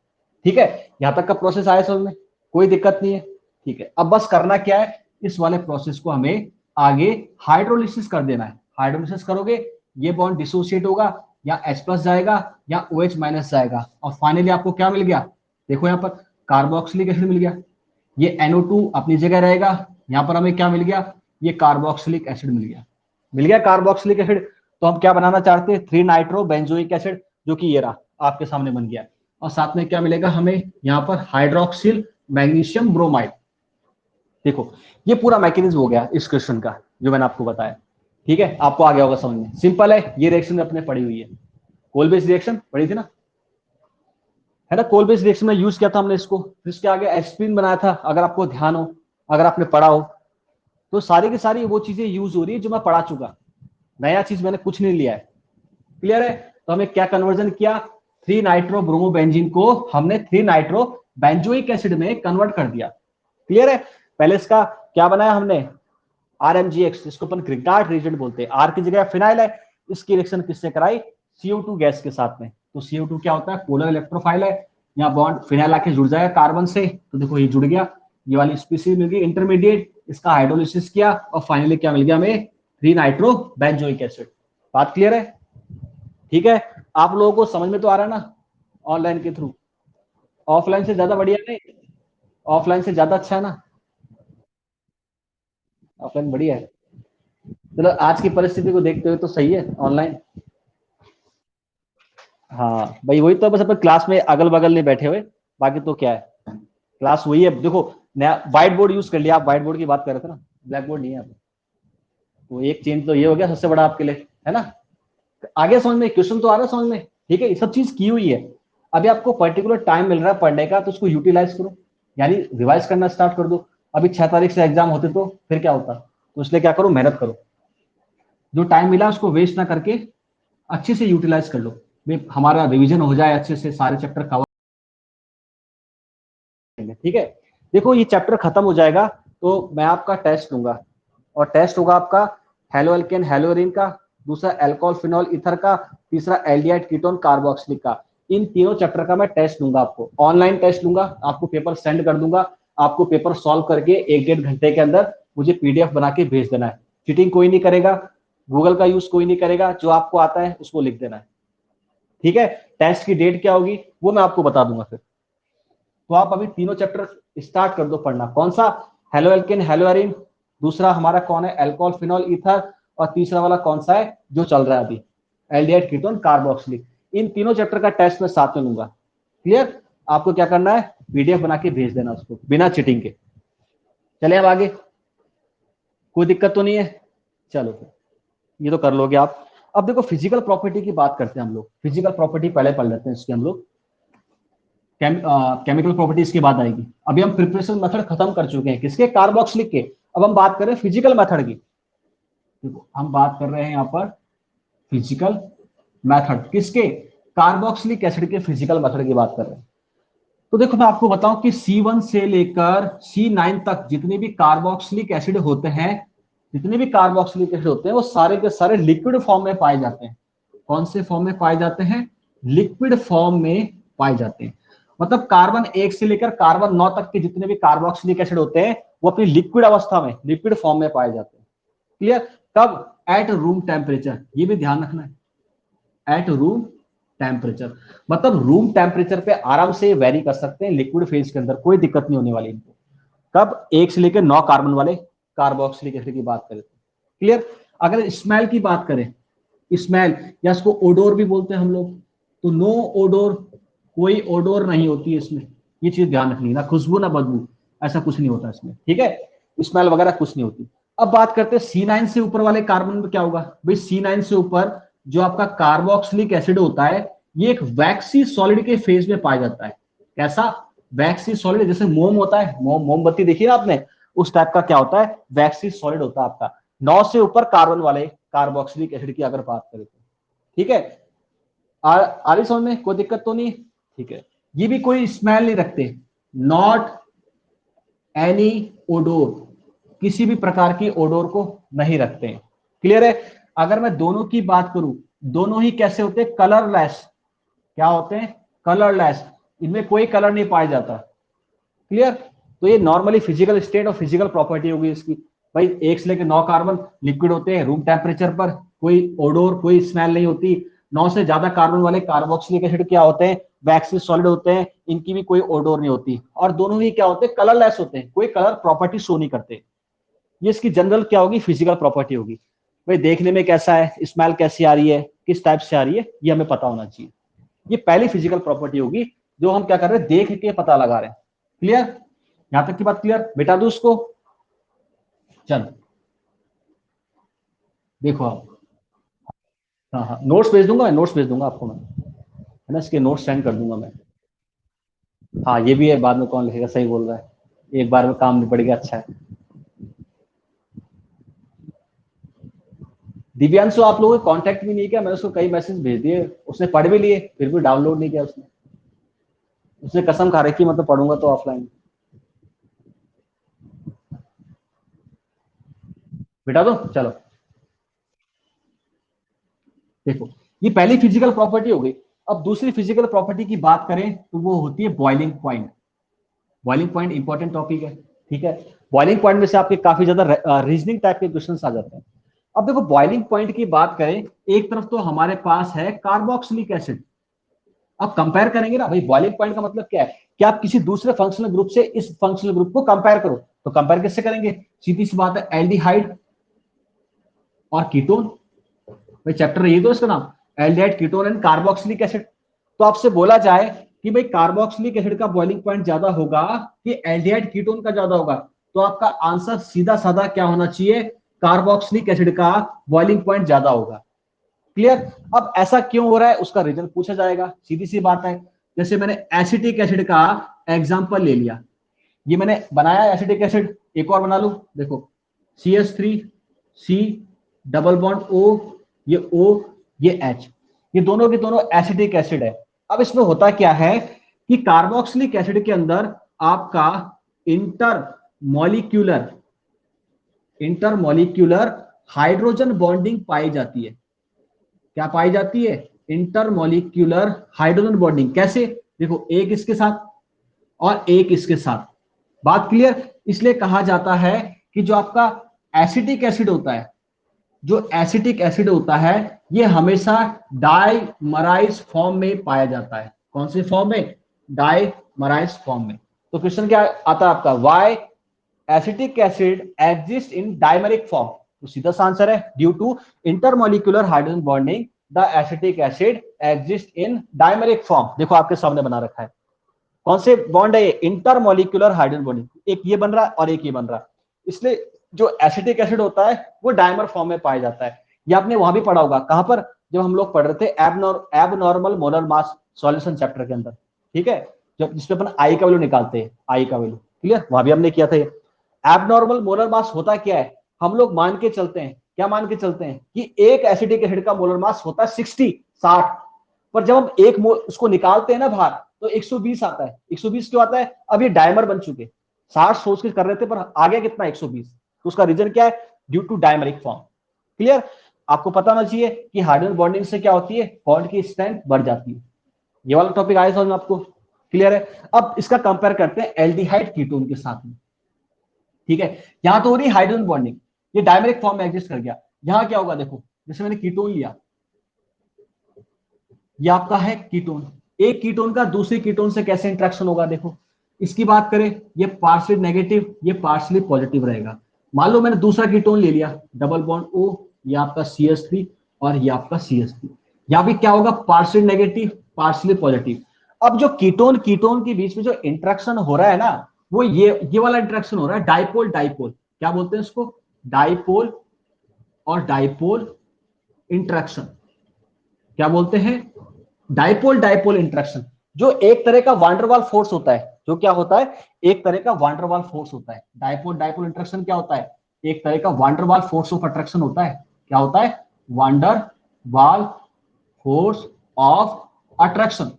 A: ठीक है, यहां तक का प्रोसेस आया समझ में, कोई दिक्कत नहीं है। ठीक है, अब बस करना क्या है, इस वाले प्रोसेस को हमें आगे हाइड्रोलिसिस कर देना है। हाइड्रोलिसिस करोगे ये बॉन्ड डिसोसिएट होगा, या H प्लस जाएगा या OH माइनस जाएगा, और फाइनली आपको क्या मिल गया, देखो यहाँ पर कार्बोक्सिलिक एसिड मिल गया। ये NO2 अपनी जगह रहेगा। यहां पर हमें क्या मिल गया, ये कार्बोक्सिलिक एसिड मिल गया। मिल गया कार्बोक्सिलिक एसिड। तो हम क्या बनाना चाहते हैं, 3 नाइट्रो बेंजोइक एसिड, जो कि ये रहा आपके सामने बन गया। और साथ में क्या मिलेगा हमें यहाँ पर, हाइड्रोक्सिल मैग्नीशियम ब्रोमाइड। देखो ये पूरा मैकेनिज्म हो गया इस क्वेश्चन का जो मैंने आपको बताया। ठीक है, आपको आ गया होगा समझ में, सिंपल है। ये रिएक्शन अपने पड़ी हुई है, कोल बेस रिएक्शन पड़ी थी ना, है ना। कोल बेस रिएक्शन में यूज किया था हमने इसको, फिर इसके आगे एस्पिरिन बनाया था, अगर आपको ध्यान हो, अगर आपने पढ़ा हो। तो सारी की सारी वो चीजें यूज हो रही है जो मैं पढ़ा चुका, नया चीज मैंने कुछ नहीं लिया है। क्लियर है। तो हमें क्या कन्वर्जन किया, 3 नाइट्रो ब्रोमोबेंजीन को हमने 3 नाइट्रो बेंजोइक एसिड में कन्वर्ट कर दिया। क्लियर है। पहले इसका क्या बनाया हमने, RMGX, जिसको अपन ग्रिग्नार्ड रिएजेंट बोलते हैं। आर की जगह फिनाइल है, इसकी रिएक्शन किससे कराई, CO2 गैस के साथ में। तो CO2 क्या होता है, पोलर इलेक्ट्रोफाइल है। यहाँ बॉन्ड फिनाइल आके जुड़ जाएगा कार्बन से, तो देखो ये जुड़ गया, ये वाली स्पीसीज मिल गई इंटरमीडिएट, इसका हाइड्रोलिसिस किया और फाइनली क्या मिल गया हमें, 3 नाइट्रो बेंजोइक एसिड। बात क्लियर है। ठीक है, आप लोगों को समझ में तो आ रहा है ना, ऑनलाइन के थ्रू। ऑफलाइन से ज्यादा बढ़िया नहीं, ऑफलाइन से ज्यादा अच्छा है ना, ऑफलाइन बढ़िया है। चलो आज की परिस्थिति को देखते हुए तो सही है ऑनलाइन। हाँ भाई, वही तो, बस अपन क्लास में अगल बगल नहीं बैठे हुए, बाकी तो क्या है, क्लास वही है। देखो नया व्हाइट बोर्ड यूज कर लिया, आप व्हाइट बोर्ड की बात कर रहे थे ना, ब्लैक बोर्ड नहीं है। तो एक चेंज तो ये हो गया सबसे बड़ा आपके लिए, है ना। आगे समझ में, क्वेश्चन तो आ रहा है समझ में। ठीक है, ये सब चीज की हुई है। अभी आपको पर्टिकुलर टाइम मिल रहा है पढ़ने का, तो उसको यूटिलाइज करो, यानी रिवाइज करना स्टार्ट कर दो। अभी 6 तारीख से एग्जाम होते तो फिर क्या होता, तो इसलिए क्या करो, मेहनत करो, जो टाइम मिला उसको वेस्ट ना करके अच्छे से यूटिलाइज कर लो। हमारा रिवीजन हो जाए अच्छे से, सारे चैप्टर कवर करेंगे। ठीक है, देखो ये चैप्टर खत्म हो जाएगा तो मैं आपका टेस्ट लूंगा, और टेस्ट होगा आपका हेलो एल्केन हेलोरिन का, दूसरा एल्कोहल फिनॉल ईथर का, तीसरा एल्डिहाइड कीटोन कार्बोक्सिलिक का। इन तीनों चैप्टर का मैं टेस्ट लूंगा, आपको ऑनलाइन टेस्ट लूंगा, आपको पेपर सेंड कर दूंगा। आपको पेपर सॉल्व करके 1 डेढ़ घंटे के अंदर मुझे PDF बना के भेज देना है। चीटिंग कोई नहीं करेगा, गूगल का यूज कोई नहीं करेगा, जो आपको आता है उसको लिख देना है। ठीक है, टेस्ट की डेट क्या होगी वो मैं आपको बता दूंगा फिर। तो आप अभी तीनों चैप्टर स्टार्ट कर दो पढ़ना। कौन सा, हेलो एल्केन हेलोअरीन, दूसरा हमारा कौन है, अल्कोहल फिनॉल ईथर, और तीसरा वाला कौन सा है जो चल रहा है अभी, एल्डिहाइड कीटोन कार्बोक्सिलिक। इन तीनों चैप्टर का टेस्ट मैं साथ में लूंगा। क्लियर। आपको क्या करना है, PDF बना के भेज देना उसको बिना चीटिंग के। चले अब आगे, कोई दिक्कत तो नहीं है। चलो फिर, ये तो कर लोगे आप। अब देखो फिजिकल प्रॉपर्टी की बात करते हैं हम लोग, फिजिकल प्रॉपर्टी पहले पढ़ लेते हैं इसके हम लोग। केमिकल प्रॉपर्टीज की बात आएगी। अभी हम प्रिपरेशन मेथड खत्म कर चुके हैं किसके, कार्बोक्सिलिक के। अब हम बात कर रहे हैं फिजिकल मेथड की। देखो हम बात कर रहे हैं यहाँ पर फिजिकल मेथड किसके, कार्बोक्सिलिक एसिड के फिजिकल मेथड की बात कर रहे हैं। तो देखो मैं आपको बताऊं कि C1 से लेकर C9 तक जितने भी कार्बोक्सिलिक एसिड होते हैं, जितने भी कार्बोक्सिलिक एसिड होते हैं, वो सारे के सारे लिक्विड फॉर्म में पाए जाते हैं। कौन से फॉर्म में पाए जाते हैं, लिक्विड फॉर्म में पाए जाते हैं। मतलब कार्बन 1 से लेकर कार्बन 9 तक के जितने भी कार्बोक्सिलिक एसिड होते हैं, वो अपनी लिक्विड अवस्था में, लिक्विड फॉर्म में पाए जाते हैं। क्लियर। कब, एट रूम टेम्परेचर, ये भी ध्यान रखना है, एट रूम टेम्परेचर। मतलब रूम टेम्परेचर पे आराम से वेरी कर सकते हैं लिक्विड फेज के अंदर, कोई दिक्कत नहीं होने वाली इनको। कब, 1 से लेकर 9 कार्बन वाले कार्बोक्सिलिक एसिड की बात करें। क्लियर। अगर स्मेल की बात करें, स्मेल या इसको ओडोर भी बोलते हैं हम लोग, तो नो ओडोर, कोई ओडोर नहीं होती है इसमें। ये चीज ध्यान रखनी, ना खुशबू ना बदबू, ऐसा कुछ नहीं होता इसमें। ठीक है, स्मेल वगैरह कुछ नहीं होती। अब बात करते हैं C9 से ऊपर वाले कार्बन में क्या होगा भाई। C9 से ऊपर जो आपका कार्बोक्सिलिक एसिड होता है, ये एक वैक्सी सॉलिड के फेज में पाया जाता है। कैसा, वैक्सी सॉलिड, जैसे मोम होता है, मोमबत्ती देखी ना आपने, उस टाइप का क्या होता है, वैक्सी सॉलिड होता है आपका। 9 से ऊपर कार्बन वाले कार्बोक्सिलिक एसिड की अगर बात करें तो। ठीक है, आ रही समझ में, कोई दिक्कत तो नहीं। ठीक है, ये भी कोई स्मेल नहीं रखते, नॉट एनी ओडोर, किसी भी प्रकार की ओडोर को नहीं रखते हैं। क्लियर है। अगर मैं दोनों की बात करूं, दोनों ही कैसे होते हैं, कलरलेस। क्या होते हैं, कलरलेस, इनमें कोई कलर नहीं पाया जाता। क्लियर। तो ये नॉर्मली फिजिकल स्टेट और फिजिकल प्रॉपर्टी होगी इसकी। भाई 1 से लेकर 9 कार्बन लिक्विड होते हैं रूम टेम्परेचर पर, कोई ओडोर कोई स्मेल नहीं होती। 9 से ज्यादा कार्बन वाले कार्बोक्सिलिक एसिड क्या होते हैं,
B: वैक्सी सॉलिड होते हैं, इनकी भी कोई ओडोर नहीं होती, और दोनों ही क्या होते हैं, कलरलेस होते हैं, कोई कलर प्रॉपर्टी शो नहीं करते। ये इसकी जनरल क्या होगी, फिजिकल प्रॉपर्टी होगी। भाई देखने में कैसा है, स्मेल कैसी आ रही है, किस टाइप से आ रही है, ये हमें पता होना चाहिए। ये पहली फिजिकल प्रॉपर्टी होगी जो हम क्या कर रहे हैं, देख के पता लगा रहे हैं। क्लियर, यहां तक की बात क्लियर? मिटा दू उसको, चल देखो आप। हाँ हाँ, नोट्स भेज दूंगा, नोट्स भेज दूंगा आपको मैं, है ना, इसके नोट्स सेंड कर दूंगा मैं। हाँ ये भी है, बाद में कौन लिखेगा, सही बोल रहा है, एक बार में काम निपट गया, अच्छा है। दिव्यांशु आप लोगों ने कांटेक्ट भी नहीं किया, मैंने उसको कई मैसेज भेज दिए, उसने पढ़ भी लिए, फिर भी डाउनलोड नहीं किया उसने। उसने कसम खा रखी मतलब पढ़ूंगा तो ऑफलाइन। बिठा दो, चलो देखो, ये पहली फिजिकल प्रॉपर्टी हो गई। अब दूसरी फिजिकल प्रॉपर्टी की बात करें तो वो होती है boiling point. Boiling point important topic है, ठीक है। बॉइलिंग पॉइंट में से आपके काफी ज्यादा रीजनिंग टाइप के क्वेश्चंस आ जाते हैं। अब देखो बॉइलिंग पॉइंट की बात करें, एक तरफ तो हमारे पास है कार्बोक्सिलिक एसिड। अब कंपेयर करेंगे ना भाई, बॉइलिंग पॉइंट का मतलब क्या है कि आप किसी दूसरे फंक्शनल ग्रुप से इस फंक्शनल ग्रुप को कंपेयर करो। तो कंपेयर किससे करेंगे, सीधी सी बात है, एल्डिहाइड और कीटोन। भाई चैप्टर ये तो इसका नाम, aldehyde ketone and carboxylic acid. तो आपसे बोला जाए कि भाई कार्बोक्सिलिक एसिड का बॉइलिंग पॉइंट ज्यादा होगा कि एल्डिहाइड कीटोन का ज्यादा होगा, तो आपका आंसर सीधा साधा क्या होना चाहिए, कार्बोक्सिलिक एसिड का बॉइलिंग पॉइंट ज्यादा होगा। क्लियर। अब ऐसा क्यों हो रहा है उसका रीजन पूछा जाएगा, सीधी सी बात है। जैसे मैंने एसिटिक एसिड का एग्जांपल ले लिया, ये मैंने बनाया एसिटिक एसिड, एक और बना लू, देखो CH3, C, double bond O, ये O, ये H, ये दोनों के दोनों एसिटिक एसिड है। अब इसमें होता क्या है कि कार्बोक्सिलिक एसिड के अंदर आपका inter molecular intermolecular hydrogen bonding पाई जाती है। क्या पाई जाती है, इंटरमॉलिक्यूलर हाइड्रोजन बॉन्डिंग। कैसे, देखो एक इसके साथ और एक इसके साथ। बात क्लियर। इसलिए कहा जाता है कि जो आपका एसिटिक एसिड होता है, जो एसिटिक एसिड होता है, ये हमेशा डाइमराइज फॉर्म में पाया जाता है। कौन से फॉर्म में, डाइमराइज फॉर्म में। तो क्वेश्चन क्या आता है आपका, why acetic acid exist in dimeric form. तो सीधा सा आंसर है, due to intermolecular hydrogen bonding the acetic acid exist in dimeric form. देखो आपके सामने बना रखा है, कौन से बॉन्ड है ये, इंटरमॉलिक्यूलर हाइड्रोजन बॉन्डिंग, एक ये बन रहा है और एक ये बन रहा है। इसलिए जो एसिटिक एसिड होता है वो डायमर फॉर्म में पाया जाता है। ये आपने वहां भी पढ़ा होगा, कहां पर, जब हम लोग पढ़ रहे थे abnormal molar mass solution chapter के अंदर, ठीक है, जब जिसपे अपन आई का वैल्यू निकालते हैं, आई का वैल्यू, क्लियर, वहां भी हमने किया था। एबनॉर्मल मोलर मास होता क्या है, हम लोग मान के चलते हैं, क्या मान के चलते हैं कि एक एसिटिक एसिड का मोलर मास होता है 60, पर जब हम एक उसको निकालते हैं ना बाहर, तो 120 आता है। 120 क्यों आता है, अब ये डायमर बन चुके, 60 सोच के कर रहे थे पर आ गया कितना, 120। तो उसका रीजन क्या है, ड्यू टू डायमरिक फॉर्म। क्लियर। आपको पता होना चाहिए कि हाइड्रोजन बॉन्डिंग से क्या होती है, बॉन्ड की स्ट्रेंथ बढ़ जाती है। ये वाला टॉपिक आया समझ में आपको, क्लियर है। अब इसका कंपेयर करते हैं एल्डिहाइड कीटोन के साथ में, ठीक है। यहां तो हो रही हाइड्रोजन बॉन्डिंग, ये डायमेरिक फॉर्म में एग्जिस्ट कर गया। यहां क्या होगा, देखो जैसे मैंने कीटोन लिया, ये आपका है कीटोन, एक कीटोन का दूसरे कीटोन से कैसे इंट्रैक्शन होगा, देखो इसकी बात करें, ये पार्शियली नेगेटिव, ये पार्शियली पॉजिटिव रहेगा। मान लो मैंने दूसरा कीटोन ले लिया, डबल बॉन्ड O, ये आपका CH3 और ये आपका CH3, यहां भी क्या होगा, पार्शियली नेगेटिव, पार्शियली पॉजिटिव। अब जो कीटोन कीटोन के बीच में जो इंट्रैक्शन हो रहा है ना, वो ये वाला इंट्रैक्शन हो रहा है, डाइपोल डाइपोल, क्या बोलते हैं इसको, डाइपोल और डाइपोल इंट्रैक्शन, क्या बोलते हैं, डाइपोल डाइपोल इंट्रैक्शन। जो एक तरह का वांडरवाल फोर्स होता है, जो क्या होता है, एक तरह का वांडरवाल फोर्स होता है। डाइपोल डाइपोल इंट्रैक्शन क्या होता है, एक तरह का वांडरवाल फोर्स ऑफ अट्रैक्शन होता है। क्या होता है, वांडरवाल फोर्स ऑफ अट्रैक्शन।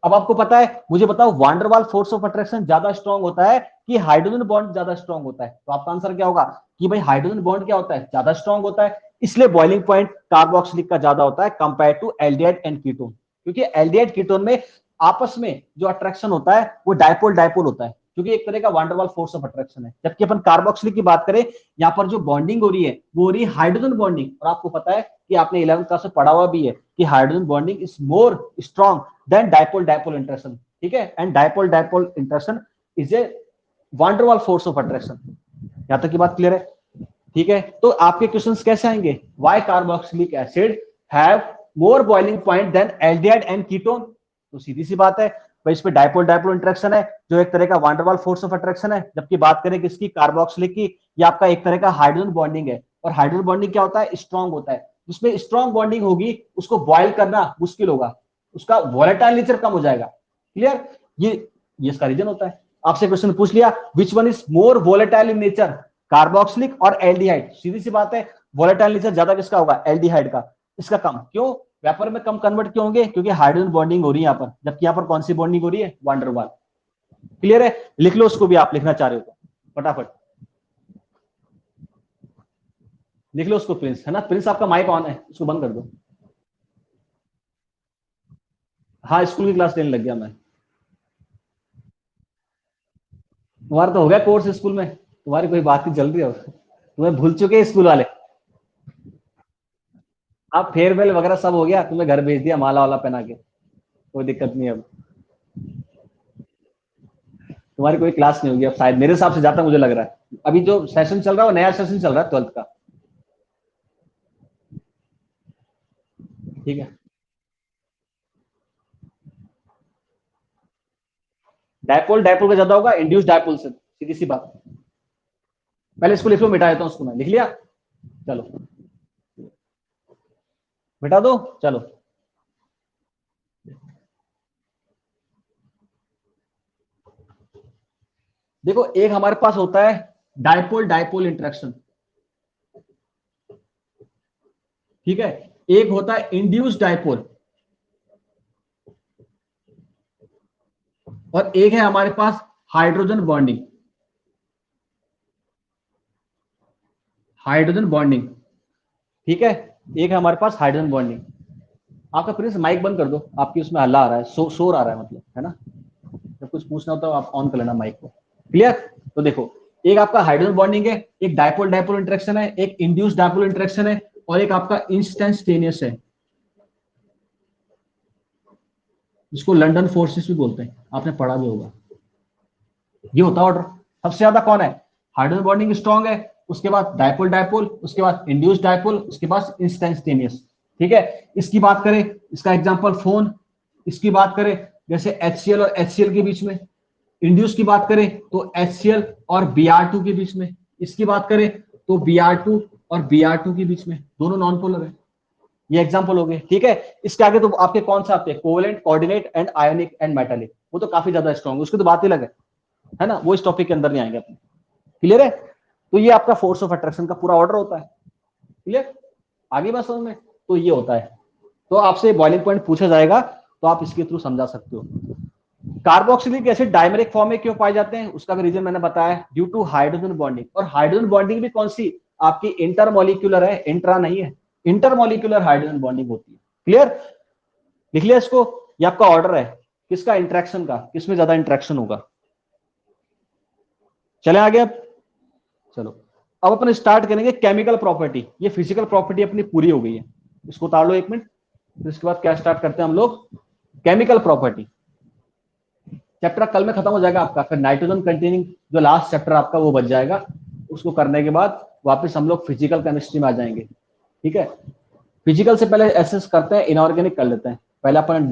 B: अब आपको पता है, मुझे बताओ वांडरवाल फोर्स ऑफ अट्रैक्शन ज्यादा स्ट्रांग होता है कि हाइड्रोजन बॉन्ड ज्यादा स्ट्रांग होता है, तो आपका आंसर क्या होगा कि भाई हाइड्रोजन बॉन्ड क्या होता है, ज्यादा स्ट्रांग होता है। इसलिए बॉइलिंग पॉइंट कार्बोक्सिलिक का ज्यादा होता है compare to aldehyde and ketone, क्योंकि एल्डिहाइड कीटोन में आपस में जो अट्रैक्शन होता है वो डाइपोल डाइपोल होता है, क्योंकि एक तरह का वांडरवाल फोर्स ऑफ अट्रैक्शन है। जबकि अपन कार्बोक्सिलिक की बात करें, यहाँ पर जो बॉन्डिंग हो रही है वो हो रही है हाइड्रोजन बॉन्डिंग। और आपको पता है कि आपने 11th क्लास में पढ़ा हुआ भी है कि hydrogen bonding is more strong than dipole dipole interaction, ठीक है। And dipole dipole interaction is a Van der Waals force of attraction. यहां तक की बात क्लियर है, ठीक है। तो आपके क्वेश्चंस कैसे आएंगे, why carboxylic acid have more boiling point than aldehyde and ketone. तो सीधी सी बात है भाई, इस पे डाइपोल डाइपोल इंटरेक्शन है जो एक तरह का वांडरवाल फोर्स ऑफ अट्रैक्शन है। जबकि बात करें किसकी, कार्बोक्सिलिक की, ये आपका एक तरह का हाइड्रोजन बॉन्डिंग है। और हाइड्रोजन बॉन्डिंग क्या होता है, स्ट्रॉन्ग होता है। जिसमें स्ट्रॉन्ग बॉन्डिंग होगी उसको बॉयल करना मुश्किल होगा, उसका वोलेटाइल नेचर कम हो जाएगा। क्लियर, ये इसका रीजन होता है। आपसे क्वेश्चन पूछ लिया which one is more volatile in nature, carboxylic और एल्डिहाइड। सीधी सी बात है, वोलेटाइल नेचर ज्यादा किसका होगा, एल्डिहाइड का, इसका कम। क्यों, वेपर में कम कन्वर्ट क्यों होंगे, क्योंकि हाइड्रोजन बॉन्डिंग हो रही है यहाँ पर। जबकि यहाँ पर कौन सी बॉन्डिंग हो रही है, वांडरवाल। क्लियर है, लिख लो उसको भी, आप लिखना चाह रहे हो तो फटाफट लिख लो उसको। प्रिंस है ना, प्रिंस आपका माइक ऑन है, उसको बंद कर दो। हाँ, स्कूल की क्लास लेने लग गया मैं। तुम्हारा तो हो गया कोर्स स्कूल में, तुम्हारी कोई बात नहीं चल रही है, तुम्हें भूल चुके हैं स्कूल वाले। आप फेयरवेल वगैरह सब हो गया, तुम्हें घर भेज दिया माला वाला पहना के, कोई दिक्कत नहीं। अब तुम्हारी कोई क्लास नहीं होगी अब शायद, मेरे हिसाब से जाता मुझे लग रहा है। अभी जो सेशन चल रहा है वो नया सेशन चल रहा है 12th का, ठीक है। डायपोल डायपोल का ज्यादा होगा इंड्यूस डायपोल से, सीधी सी बात। पहले इसको लिख लो, मिटा देता हूं उसको, मैं लिख लिया, चलो मिटा दो, चलो। देखो एक हमारे पास होता है डायपोल डायपोल इंटरेक्शन, ठीक है। एक होता है इंड्यूस डायपोल, और एक है हमारे पास हाइड्रोजन बॉन्डिंग, हाइड्रोजन बॉन्डिंग, ठीक है। एक है हमारे पास हाइड्रोजन बॉन्डिंग। आपका प्लीज माइक बंद कर दो, आपकी उसमें हल्ला आ रहा है, शोर आ रहा है, मतलब है ना। जब कुछ पूछना होता है आप ऑन कर लेना माइक को। क्लियर, तो देखो एक आपका हाइड्रोजन बॉन्डिंग है, एक डायपोल डायपोल इंटरेक्शन है, एक इंड्यूस डायपोल इंटरेक्शन है, और एक आपका इंस्टेंटेनियस है, जिसको लंदन फोर्सेस भी बोलते हैं, आपने पढ़ा भी होगा। ये होता है ऑर्डर। सबसे ज्यादा कौन है, हाइड्रोजन बॉन्डिंग स्ट्रॉन्ग है, उसके बाद डायपोल डायपोल, उसके बाद इंड्यूस डायपोल, उसके बाद इंस्टेंटेनियस, ठीक है। इसकी बात करें, इसका एग्जांपल फोन। इसकी बात करें जैसे HCl और HCl के बीच में। इंड्यूस की बात करें तो HCl और Br2 के बीच में। इसकी बात करें तो Br2 और Br2 के बीच में, दोनों नॉन पोलर है। ये एग्जांपल हो गए, ठीक है। इसके आगे तो आपके कौन सा आते हैं, covalent, coordinate and ionic and metallic, वो तो काफी ज्यादा स्ट्रॉन्ग है, उसकी तो बात ही अलग है ना, वो इस टॉपिक के अंदर नहीं आएंगे अपने। क्लियर है, तो ये आपका फोर्स ऑफ अट्रैक्शन का पूरा ऑर्डर होता है। क्लियर, आगे बात समझ में, तो ये होता है। तो आपसे बॉइलिंग पॉइंट पूछा जाएगा तो आप इसके थ्रू समझा सकते हो। कार्बोक्सिलिक एसिड डायमेरिक फॉर्म में क्यों पाए जाते हैं, उसका भी रीजन मैंने बताया, ड्यू टू हाइड्रोजन बॉन्डिंग। और हाइड्रोजन बॉन्डिंग भी कौन सी, आपकी इंटरमोलिक्यूलर है, इंट्रा नहीं है, इंटरमोलिक्यूलर हाइड्रोजन बॉन्डिंग होती है। क्लियर, लिख लिया इसको, ये आपका ऑर्डर है किसका, इंट्रैक्शन का, किसमें ज्यादा इंट्रैक्शन होगा। चले आगे अब, चलो अब अपन स्टार्ट करेंगे केमिकल प्रॉपर्टी। ये फिजिकल प्रॉपर्टी अपनी पूरी हो गई है, इसको उतार लो 1 मिनट। तो इसके बाद क्या स्टार्ट करते हैं हम लोग, केमिकल प्रॉपर्टी। चैप्टर कल में खत्म हो जाएगा आपका, फिर नाइट्रोजन कंटेनिंग जो लास्ट चैप्टर आपका वो बच जाएगा। उसको करने के बाद वापस हम लोग फिजिकल केमिस्ट्री में आ जाएंगे, ठीक है। फिजिकल से पहले एसेस करते हैं, इनऑर्गेनिक कर लेते हैं। पहले अपन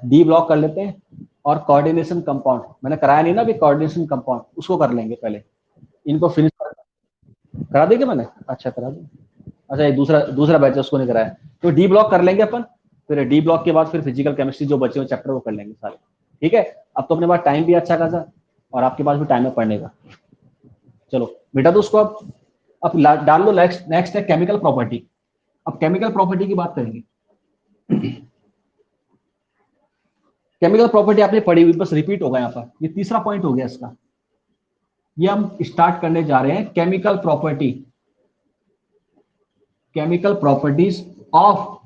B: डी ब्लॉक कर लेते हैं, और कोऑर्डिनेशन कंपाउंड मैंने कराया नहीं ना अभी, कोऑर्डिनेशन कंपाउंड उसको कर लेंगे पहले, इनको फिनिश करा देंगे मैंने, अच्छा करा दें। अच्छा ये दूसरा दूसरा बैच है, उसको नहीं कराया। तो डी ब्लॉक कर लेंगे अपन, फिर डी ब्लॉक के बाद फिर फिजिकल केमिस्ट्री जो बचे हुए चैप्टर वो कर लेंगे सारे, ठीक है। अब तो अपने पास टाइम भी अच्छा खासा, और आपके पास भी टाइम है पढ़ने का। चलो बेटा, तो उसको अब डाल लो। नेक्स्ट नेक्स्ट है केमिकल प्रॉपर्टी। अब केमिकल प्रॉपर्टी की बात करेंगे। केमिकल प्रॉपर्टी आपने पढ़ी हुई, बस रिपीट होगा यहाँ पर, ये तीसरा पॉइंट हो गया इसका। ये हम स्टार्ट करने जा रहे हैं chemical property, chemical properties of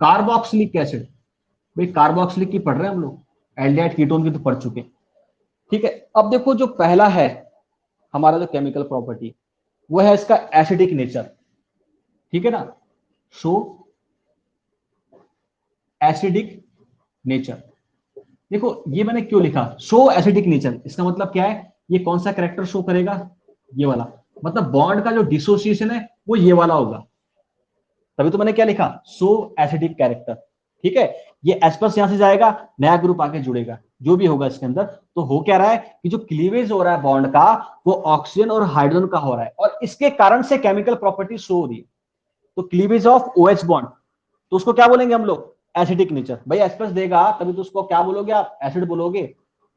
B: carboxylic acid. भाई कार्बोक्सिलिक की पढ़ रहे हैं हम लोग, एल्डिहाइड कीटोन की तो पढ़ चुके, ठीक है, अब देखो जो पहला है हमारा जो केमिकल प्रॉपर्टी, वो है इसका एसिडिक नेचर, ठीक है ना। Show acidic nature. देखो ये मैंने क्यों लिखा शो एसिडिक नेचर, इसका मतलब क्या है, ये कौन सा करेक्टर शो करेगा, ये वाला, मतलब बॉन्ड का जो डिसोसिएशन है वो ये वाला होगा, तभी तो मैंने क्या लिखा सो एसिडिक कैरेक्टर, ठीक है। ये एस्पर्स यहां से जाएगा, नया ग्रुप आके जुड़ेगा, जो भी होगा इसके अंदर, तो हो क्या रहा है कि जो क्लीवेज हो रहा है बॉन्ड का, वो ऑक्सीजन और हाइड्रोजन का हो रहा है, और इसके कारण से केमिकल प्रॉपर्टी शो हो रही है। तो क्लीवेज ऑफ OH बॉन्ड, तो उसको क्या बोलेंगे हम लोग, एसिडिक नेचर। भाई एस्पर्स देगा तभी तो उसको क्या बोलोगे आप, एसिड बोलोगे,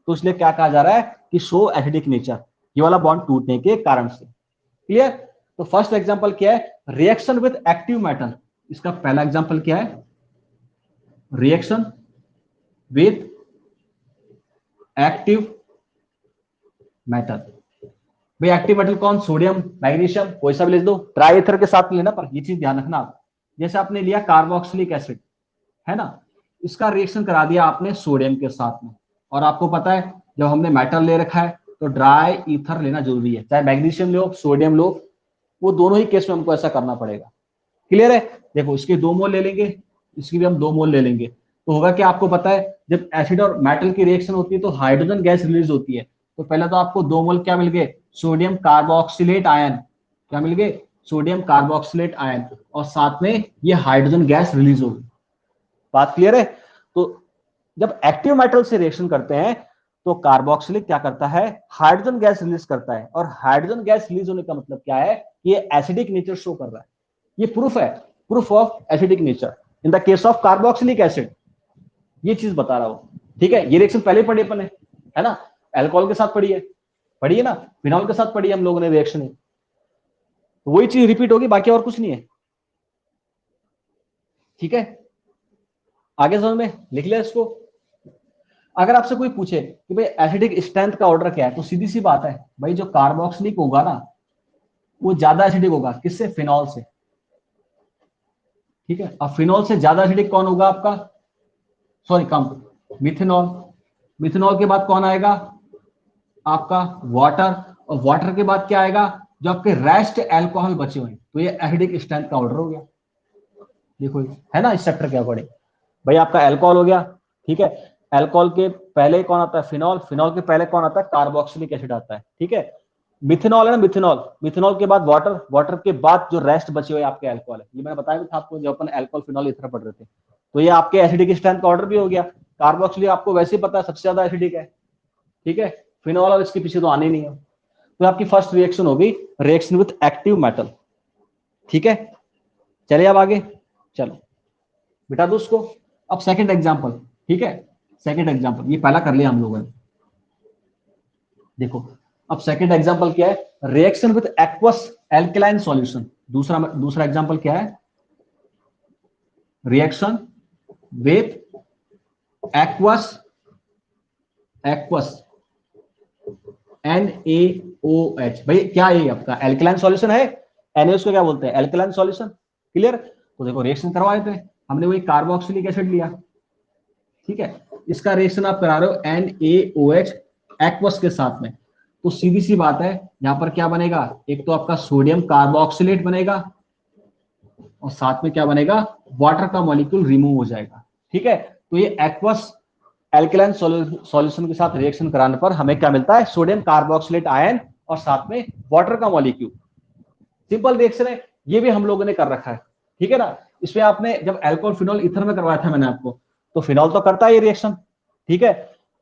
B: तो इसलिए क्या कहा जा रहा है कि शो एसिडिक नेचर, ये वाला बॉन्ड टूटने के कारण से। क्लियर। तो फर्स्ट एग्जांपल क्या है, रिएक्शन विद एक्टिव मेटल। इसका पहला एग्जांपल क्या है, रिएक्शन विद एक्टिव मेटल। भाई एक्टिव मेटल कौन, सोडियम मैग्नीशियम, कोई सा भी लिख दो, ट्राई ईथर के साथ लेना, पर ये चीज ध्यान रखना आप, जैसे आपने लिया कार्बोक्सिलिक एसिड, है ना, इसका रिएक्शन करा दिया आपने सोडियम के साथ में, और आपको पता है जब हमने मेटल ले रखा है तो ड्राई ईथर लेना जरूरी है, चाहे मैग्नीशियम लो सोडियम लो, वो दोनों ही केस में हमको ऐसा करना पड़ेगा। क्लियर है। देखो इसके 2 मोल ले लेंगे, इसकी भी हम 2 मोल ले लेंगे, तो होगा कि आपको पता है जब एसिड और मेटल की रिएक्शन होती है तो हाइड्रोजन गैस रिलीज होती है, तो पहले तो आपको 2 मोल क्या मिल गए, सोडियम कार्बोक्सिलेट आयन, क्या मिल गए, सोडियम कार्बोक्सिलेट आयन, और साथ में ये हाइड्रोजन गैस रिलीज होगी। बात क्लियर है। तो जब एक्टिव मेटल से रिएक्शन करते हैं तो कार्बोक्सिलिक क्या करता है, हाइड्रोजन गैस रिलीज करता है, और हाइड्रोजन गैस रिलीज होने का मतलब क्या है, ये एसिडिक नेचर शो कर रहा है, ये प्रूफ है, proof of acidic nature in the case of carboxylic acid, ये चीज बता रहा हूं, ठीक है। ये रिएक्शन पहले पढ़ी अपन है ना, अल्कोहल के साथ पढ़ी है ना, फिनॉल के साथ पढ़ी है हम लोगों ने रिएक्शन है, तो वही चीज रिपीट होगी, बाकी और कुछ नहीं है, ठीक है। आगे समझ में, लिख लिया इसको। अगर आपसे कोई पूछे कि भाई एसिडिक स्ट्रेंथ का ऑर्डर क्या है, तो सीधी सी बात है भाई, जो कार्बोक्सिलिक होगा ना वो ज्यादा एसिडिक होगा, किससे, फिनॉल से, ठीक है। अब फिनॉल से ज्यादा एसिडिक कौन होगा आपका, सॉरी कम, मिथेनॉल। मिथेनॉल के बाद कौन आएगा आपका, वाटर, और वाटर के बाद क्या आएगा, जो आपके रेस्ट अल्कोहल बचे हुए हैं, तो ये एसिडिक स्ट्रेंथ का ऑर्डर हो गया। देखो है ना, इस चैप्टर के अकॉर्डिंग भाई आपका अल्कोहल हो गया, ठीक है। अल्कोहल के पहले कौन आता है, फिनॉल, फिनॉल के पहले कौन आता है, कार्बोक्सिलिक एसिड आता है, ठीक है। मिथेनॉल है ना, मिथेनॉल, मिथेनॉल के बाद वाटर, वाटर के बाद जो रेस्ट बचे हुए आपके अल्कोहल है, ये मैंने बताया था आपको जब अपन अल्कोहल फिनॉल इथर पढ़ रहे थे, तो ये आपके एसिडिक स्ट्रेंथ का ऑर्डर भी हो गया। कार्बोक्सिलिक आपको वैसे ही पता है सबसे ज्यादा एसिडिक है, ठीक है, फिनॉल और इसके पीछे तो आने नहीं है। तो आपकी फर्स्ट रिएक्शन होगी रिएक्शन विथ एक्टिव मेटल, ठीक है। चलिए अब आगे, चलो बिठा दो उसको। अब सेकंड एग्जांपल, ठीक है, सेकंड एग्जांपल, ये पहला कर लिया हम लोगों ने। देखो अब सेकंड एग्जांपल क्या है, reaction with aqueous alkaline solution. दूसरा दूसरा एग्जांपल क्या है, reaction with aqueous, aqueous NaOH। भाई क्या है आपका एल्कलाइन सॉल्यूशन है, Na उसको क्या बोलते हैं, एल्कलाइन सॉल्यूशन। क्लियर। तो देखो रिएक्शन करवाए थे हमने, वही कार्बोक्सिलिक एसिड लिया, ठीक है, इसका रिएक्शन आप करा रहे हो NaOH एक्वस के साथ में, तो सीधी सी बात है यहां पर क्या बनेगा, एक तो आपका सोडियम कार्बोक्सिलेट बनेगा, और साथ में क्या बनेगा, वाटर का मॉलिक्यूल रिमूव हो जाएगा, ठीक है। तो ये एक्वस एल्कलाइन सॉल्यूशन के साथ रिएक्शन कराने पर हमें क्या मिलता है, सोडियम कार्बोक्सिलेट आयन और साथ में वाटर का मॉलिक्यूल। सिंपल रिएक्शन है, ये भी हम लोगों ने कर रखा है, ठीक है ना। इसमें आपने जब अल्कोहल फिनॉल ईथर में करवाया था मैंने आपको, तो फिनॉल तो करता है ये रिएक्शन, ठीक है।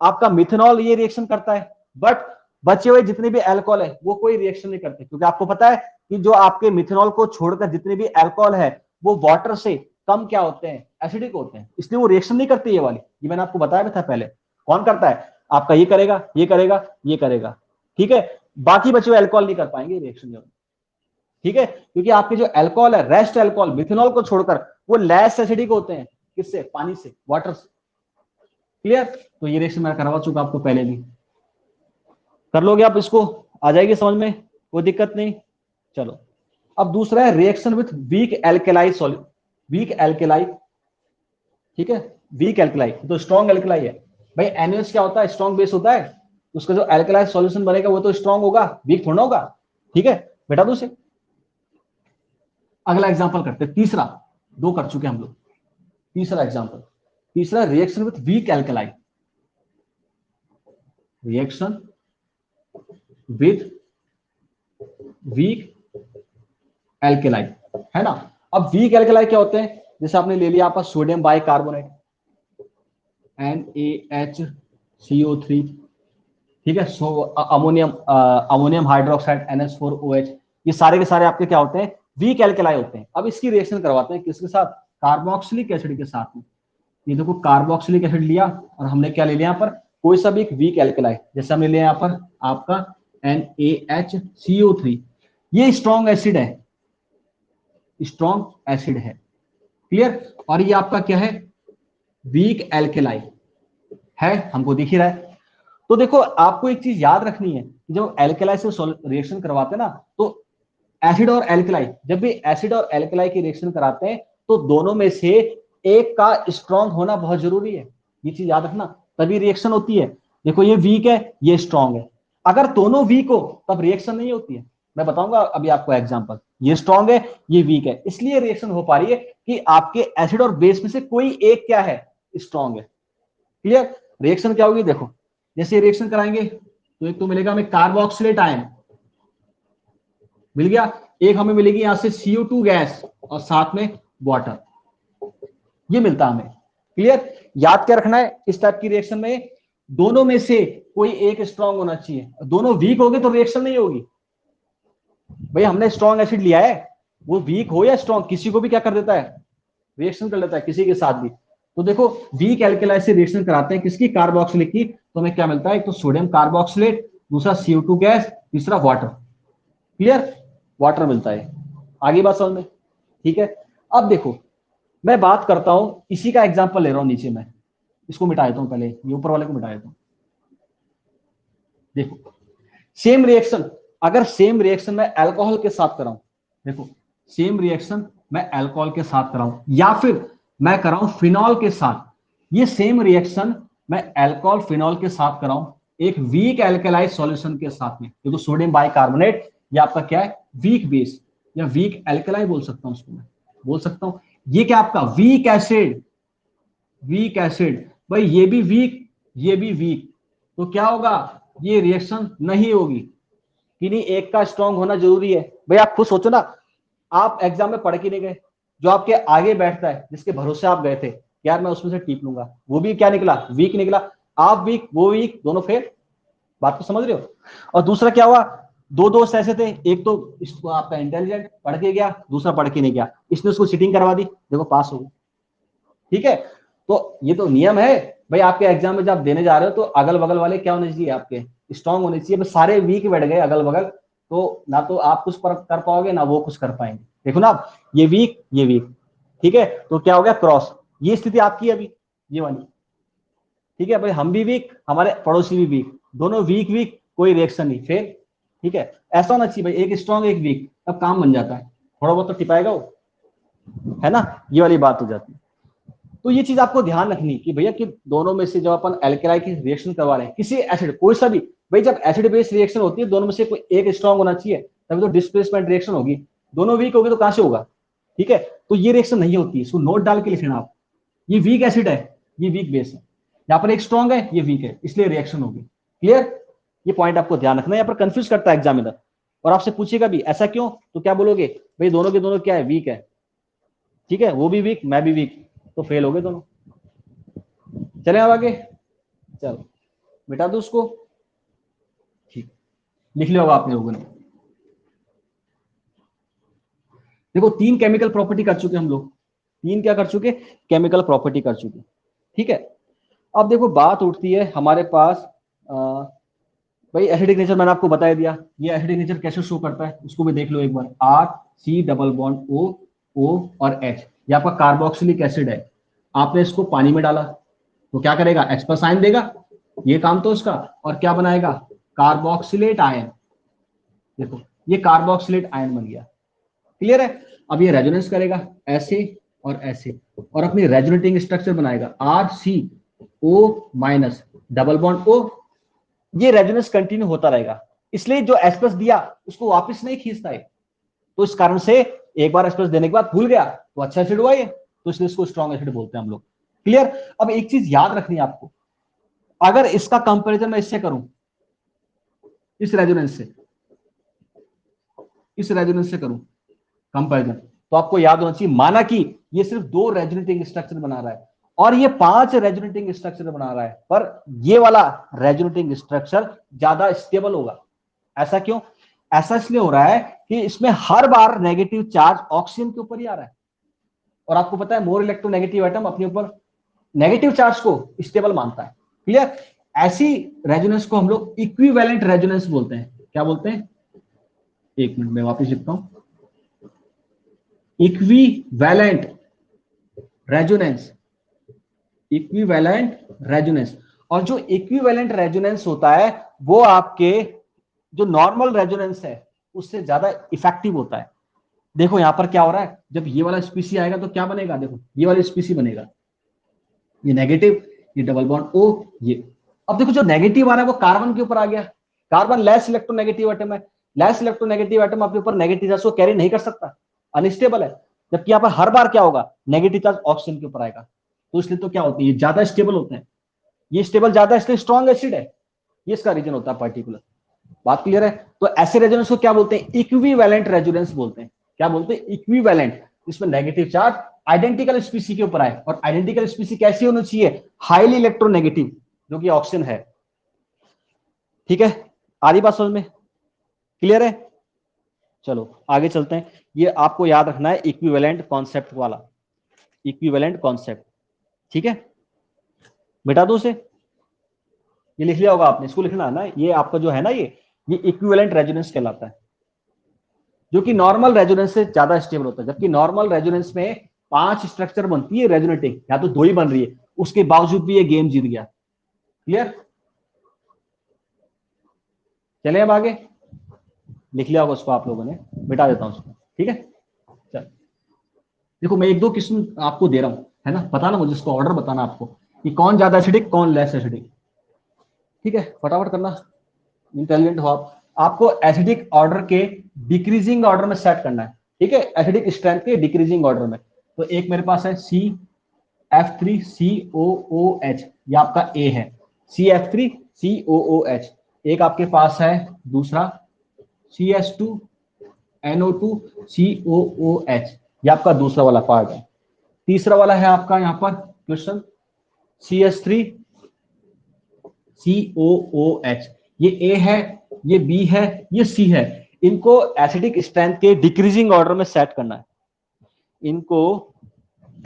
B: आपका मिथेनॉल ये रिएक्शन करता है, बट बचे हुए जितने भी अल्कोहल है वो कोई रिएक्शन नहीं करते, क्योंकि आपको पता है कि जो आपके मिथेनॉल को छोड़कर जितने भी अल्कोहल है वो वाटर से कम क्या होते हैं, एसिडिक होते हैं, इसलिए वो रिएक्शन नहीं करती ये वाली, ये मैंने आपको बताया भी था पहले। कौन करता है आपका, ये करेगा, ये करेगा, ये करेगा, ठीक है। बाकी बचे हुए अल्कोहल नहीं कर पाएंगे रिएक्शन, ठीक है, क्योंकि आपके जो अल्कोहल है, रेस्ट अल्कोहल मिथेनॉल को छोड़कर, वो लेस एसिडिक होते हैं, किससे, पानी से, वाटर से। क्लियर। तो ये रिएक्शन मैं करवा चुका आपको पहले भी, कर लोगे आप इसको, आ जाएगी समझ में, कोई दिक्कत नहीं। चलो अब दूसरा है reaction with weak alkali solute, weak alkali, ठीक है, वीक एल्केलाई तो स्ट्रॉन्ग एल्केलाई है। भाई NaOH क्या होता है, स्ट्रॉन्ग बेस होता है, उसका जो एल्कलाइन सॉल्यूशन बनेगा वो तो स्ट्रांग होगा, वीक थोड़ा होगा। ठीक है, बेटा दो उसे। अगला एग्जांपल करते हैं, तीसरा, दो कर चुके हम लोग। तीसरा एग्जांपल, तीसरा reaction with week alkali, reaction with weak alkali, है ना। अब वीक एल्केलाई क्या होते हैं, जैसे आपने ले लिया आपका सोडियम बाइकार्बोनेट NaHCO3, ठीक है, सो अमोनियम हाइड्रोक्साइड NH4OH, ये सारे के सारे आपके क्या होते हैं, वीक एल्केलाई होते हैं। अब इसकी रिएक्शन करवाते हैं किसके साथ, कार्बोक्सिलिक एसिड के साथ में। ये देखो कार्बोक्सिलिक एसिड लिया और हमने क्या ले लिया यहाँ पर, कोई सा भी एक वीक एल्केलाई, जैसे हमने लिया यहाँ पर आपका NaHCO3, ये स्ट्रॉन्ग एसिड है, स्ट्रॉन्ग एसिड है, क्लियर। और ये आपका क्या है, वीक एल्केलाई है, हमको दिख ही रहा है। तो देखो आपको एक चीज याद रखनी है, जब एल्केलाई से रिएक्शन करवाते हैं ना, तो एसिड और एल्केलाई, जब भी एसिड और एल्केलाई की रिएक्शन कराते हैं तो दोनों में से एक का स्ट्रॉन्ग होना बहुत जरूरी है, ये चीज याद रखना, तभी रिएक्शन होती है। देखो ये वीक है, ये स्ट्रॉन्ग है, अगर दोनों वीक हो तब रिएक्शन नहीं होती है। मैं बताऊंगा अभी आपको एग्जांपल, ये स्ट्रॉन्ग है, ये वीक है, इसलिए रिएक्शन हो पा रही है कि आपके एसिड और बेस में से कोई एक क्या है, स्ट्रॉन्ग है, क्लियर। रिएक्शन क्या होगी, देखो जैसे रिएक्शन कराएंगे तो एक तो मिलेगा हमें कार्बोक्सिलेट आयन, मिल गया, एक हमें मिलेगी यहां से CO2 गैस और साथ में वाटर, ये मिलता हमें, क्लियर। याद क्या रखना है, इस टाइप की रिएक्शन में दोनों में से कोई एक स्ट्रॉन्ग होना चाहिए, दोनों वीक हो गए तो रिएक्शन नहीं होगी। भाई हमने स्ट्रॉन्ग एसिड लिया है, वो वीक हो या स्ट्रॉन्ग, किसी को भी क्या कर देता है, रिएक्शन कर लेता है, किसी के साथ भी। तो देखो वीक एल्केलाई से रिएक्शन कराते हैं किसकी, कार्बोक्सिलिक की, तो हमें क्या मिलता है, एक तो सोडियम कार्बोक्सिलेट, दूसरा CO2 गैस, तीसरा वाटर, क्लियर, वाटर मिलता है। आगे बात समझ में, ठीक है। अब देखो मैं बात करता हूं, इसी का एग्जांपल ले रहा हूं, नीचे मैं इसको मिटा देता हूं, पहले ये ऊपर वाले को मिटा देता हूं। देखो सेम रिएक्शन, अगर सेम रिएक्शन मैं अल्कोहल के साथ कराऊं, देखो सेम रिएक्शन मैं अल्कोहल के साथ कराऊं या फिर मैं कराऊं फिनॉल के साथ, ये सेम रिएक्शन मैं अल्कोहल फिनॉल के साथ कराऊं एक वीक एल्केलाइज सॉल्यूशन के साथ में, देखो सोडियम बाइकार्बोनेट, ये आपका क्या है, वीक बेस या वीक एल्केलाई बोल सकता हूं उसको, मैं बोल सकता हूं। ये क्या आपका वीक एसिड, वीक एसिड, भाई ये भी वीक, ये भी वीक, तो क्या होगा, ये रिएक्शन नहीं होगी, किन्हीं एक का स्ट्रॉन्ग होना जरूरी है। भाई आप खुद सोचो ना, आप एग्जाम में पढ़ के नहीं गए, जो आपके आगे बैठता है, जिसके भरोसे आप गए थे, यार मैं उसमें से टीप लूंगा, वो भी क्या निकला, वीक निकला, आप वीक वो वीक, दोनों फेल, बात तो समझ रहे हो। और दूसरा क्या हुआ, दो दोस्त ऐसे थे, एक तो इसको आपका इंटेलिजेंट पढ़ के गया, दूसरा पढ़ के नहीं गया, इसने उसको सीटिंग करवा दी, देखो पास हो गया, ठीक है। तो ये तो नियम है भाई, आपके एग्जाम में जब देने जा रहे हो तो अगल बगल वाले क्या होने चाहिए, आपके स्ट्रांग होने चाहिए। सारे वीक बैठ गए अगल बगल, तो ना तो आप कुछ कर पाओगे ना वो कुछ कर पाएंगे। देखो ना आप, ये वीक ये वीक, ठीक है, तो क्या हो गया, क्रॉस, ये स्थिति आपकी अभी, ये वाली, ठीक है भाई, हम भी वीक, हमारे पड़ोसी भी वीक, दोनों वीक वीक, कोई रिएक्शन नहीं, फेल, ठीक है। ऐसा होना चाहिए भाई, एक स्ट्रांग एक वीक, अब काम बन जाता है, थोड़ा बहुत तो टिपाएगा वो, है ना, ये वाली बात हो जाती है। तो ये चीज आपको ध्यान रखनी कि भैया कि दोनों में से जब अपन एल्केलाई की रिएक्शन करवा रहे हैं, किसी एसिड कोई सा भी, भाई जब एसिड बेस रिएक्शन होती है दोनों में से कोई एक स्ट्रांग होना चाहिए, तभी तो डिस्प्लेसमेंट रिएक्शन होगी, दोनों वीक होगी तो कहां से होगा, ठीक है। तो ये रिएक्शन नहीं होती, इसको नोट डाल के लिखना आप, ये वीक एसिड है, ये वीक बेस है, यहाँ पर एक स्ट्रांग है, ये वीक है, इसलिए रिएक्शन होगी, क्लियर। ये पॉइंट आपको ध्यान रखना है, यहाँ पर कंफ्यूज करता है एग्जामिनर, और आपसे पूछेगा भी ऐसा क्यों, तो क्या बोलोगे, भाई दोनों के दोनों क्या है, वीक है, ठीक है, वो भी वीक मैं भी वीक, तो फेल हो गए दोनों। चले अब आगे, चलो मिटा दो उसको, ठीक, लिख लिया होगा आपने लोगों ने। देखो तीन केमिकल प्रॉपर्टी कर चुके हम लोग, तीन क्या कर चुके, केमिकल प्रॉपर्टी कर चुके, ठीक है। अब देखो बात उठती है हमारे पास, भाई एसिडिक नेचर मैंने आपको बता दिया, ये एसिडिक नेचर कैसे शो करता है उसको भी देख लो एक बार, R C double bond O O और H, ये आपका कार्बोक्सिलिक एसिड है, आपने इसको पानी में डाला तो क्या करेगा, H प्लस आयन देगा, ये काम तो इसका, और क्या बनाएगा, कार्बोक्सिलेट आयन, देखो ये कार्बोक्सिलेट आयन बन गया, क्लियर है। अब ये रेजोनेंस करेगा ऐसे और ऐसे, और अपनी रेजोनेटिंग स्ट्रक्चर बनाएगा, RCO minus double bond O, ये रेजोनेंस कंटिन्यू होता रहेगा, इसलिए जो एस दिया उसको वापस नहीं खींचता है। तो इस कारण से एक बार एस देने के बाद भूल गया तो अच्छा एसिड हुआ ये, तो इसलिए इसको स्ट्रॉन्ग एसिड बोलते हैं हम लोग। क्लियर। अब एक चीज याद रखनी है आपको, अगर इसका कंपैरिजन मैं इससे करूं, इस रेजोनेंस से, इस रेजोनेंस से करूं कंपैरिजन, तो आपको याद होना चाहिए, माना कि ये सिर्फ 2 रेजोनेटिंग स्ट्रक्चर बना रहा है और ये 5 रेजोनेटिंग स्ट्रक्चर बना रहा है, पर ये वाला रेजोनेटिंग स्ट्रक्चर ज्यादा स्टेबल होगा। ऐसा क्यों? ऐसा इसलिए हो रहा है कि इसमें हर बार नेगेटिव चार्ज ऑक्सीजन के ऊपर ही आ रहा है, और आपको पता है मोर इलेक्ट्रोनेगेटिव एटम अपने ऊपर नेगेटिव चार्ज को स्टेबल मानता है। क्लियर। ऐसी रेजोनेंस को हम लोग इक्विवेलेंट रेजोनेंस बोलते हैं। क्या बोलते हैं? एक मिनट में वापस लिखता हूं, इक्विवेलेंट रेजोनेंस, इक्विवेलेंट रेजोनेंस। और जो इक्विवेलेंट रेजोनेंस होता है वो आपके जो नॉर्मल रेजोनेंस है उससे ज्यादा इफेक्टिव होता है। देखो यहां पर क्या हो रहा है, जब ये वाला स्पीसी आएगा तो क्या बनेगा, देखो ये वाला स्पीसी बनेगा, ये नेगेटिव, ये डबल बॉन्ड ओ, ये। अब देखो जो नेगेटिव आ रहा है वो कार्बन के ऊपर आ गया, कार्बन लेस इलेक्ट्रोनेगेटिव एटम है, लेस इलेक्ट्रोनेगेटिव एटम अपने ऊपर नेगेटिव चार्ज को कैरी नहीं कर सकता, अनस्टेबल है। जबकि यहाँ पर हर बार क्या होगा, नेगेटिव चार्ज ऑक्सीजन के ऊपर आएगा, तो इसलिए तो क्या होती है, ये ज्यादा स्टेबल होते हैं, ये स्टेबल ज्यादा इसलिए स्ट्रॉन्ग एसिड है, ये इसका रीजन होता है पर्टिकुलर। बात क्लियर है? तो ऐसे रेजोनेंस को क्या बोलते हैं, इक्विवेलेंट रेजोनेंस बोलते हैं। क्या बोलते हैं? इक्विवेलेंट, जिसमें नेगेटिव चार्ज आइडेंटिकल स्पीसी के ऊपर आए, और आइडेंटिकल स्पीसी कैसी होनी चाहिए, हाईली इलेक्ट्रोनेगेटिव, जो कि ऑक्सीजन है। ठीक है, आधी बात समझ में? क्लियर है? चलो आगे चलते हैं। ये आपको याद रखना है इक्विवेलेंट कॉन्सेप्ट वाला, इक्विवेलेंट कॉन्सेप्ट। ठीक है, मिटा दो उसे, ये लिख लिया होगा आपने, इसको लिखना है ना, ये आपका जो है ना, ये इक्विवेलेंट रेजोनेंस कहलाता है, जो कि नॉर्मल रेजोनेंस से ज्यादा स्टेबल होता है। जबकि नॉर्मल रेजोनेंस में 5 स्ट्रक्चर बनती है रेजोनेटिंग, या तो 2 ही बन रही है, उसके बावजूद भी ये गेम जीत गया। क्लियर? चले अब आगे, लिख लिया होगा उसको आप लोगों ने, मिटा देता हूं उसको। ठीक है, चल देखो मैं 1-2 किस्म आपको दे रहा हूं, है ना, बताना मुझे, इसको ऑर्डर बताना आपको कि कौन ज्यादा एसिडिक कौन लेस एसिडिक। ठीक है, फटाफट करना, इंटेलिजेंट हो आप। आपको एसिडिक ऑर्डर के डिक्रीजिंग ऑर्डर में सेट करना है। ठीक है, एसिडिक स्ट्रेंथ के डिक्रीजिंग ऑर्डर में। तो एक मेरे पास है CF3COOH, ये आपका ए है, CF3COOH। एक आपके पास है दूसरा CS2NO2COOH, ये आपका दूसरा वाला पार्ट है। तीसरा वाला है आपका यहाँ पर क्वेश्चन CS3COOH, ये ए है, ये बी है, ये सी है। इनको एसिडिक स्ट्रेंथ के डिक्रीजिंग ऑर्डर में सेट करना है, इनको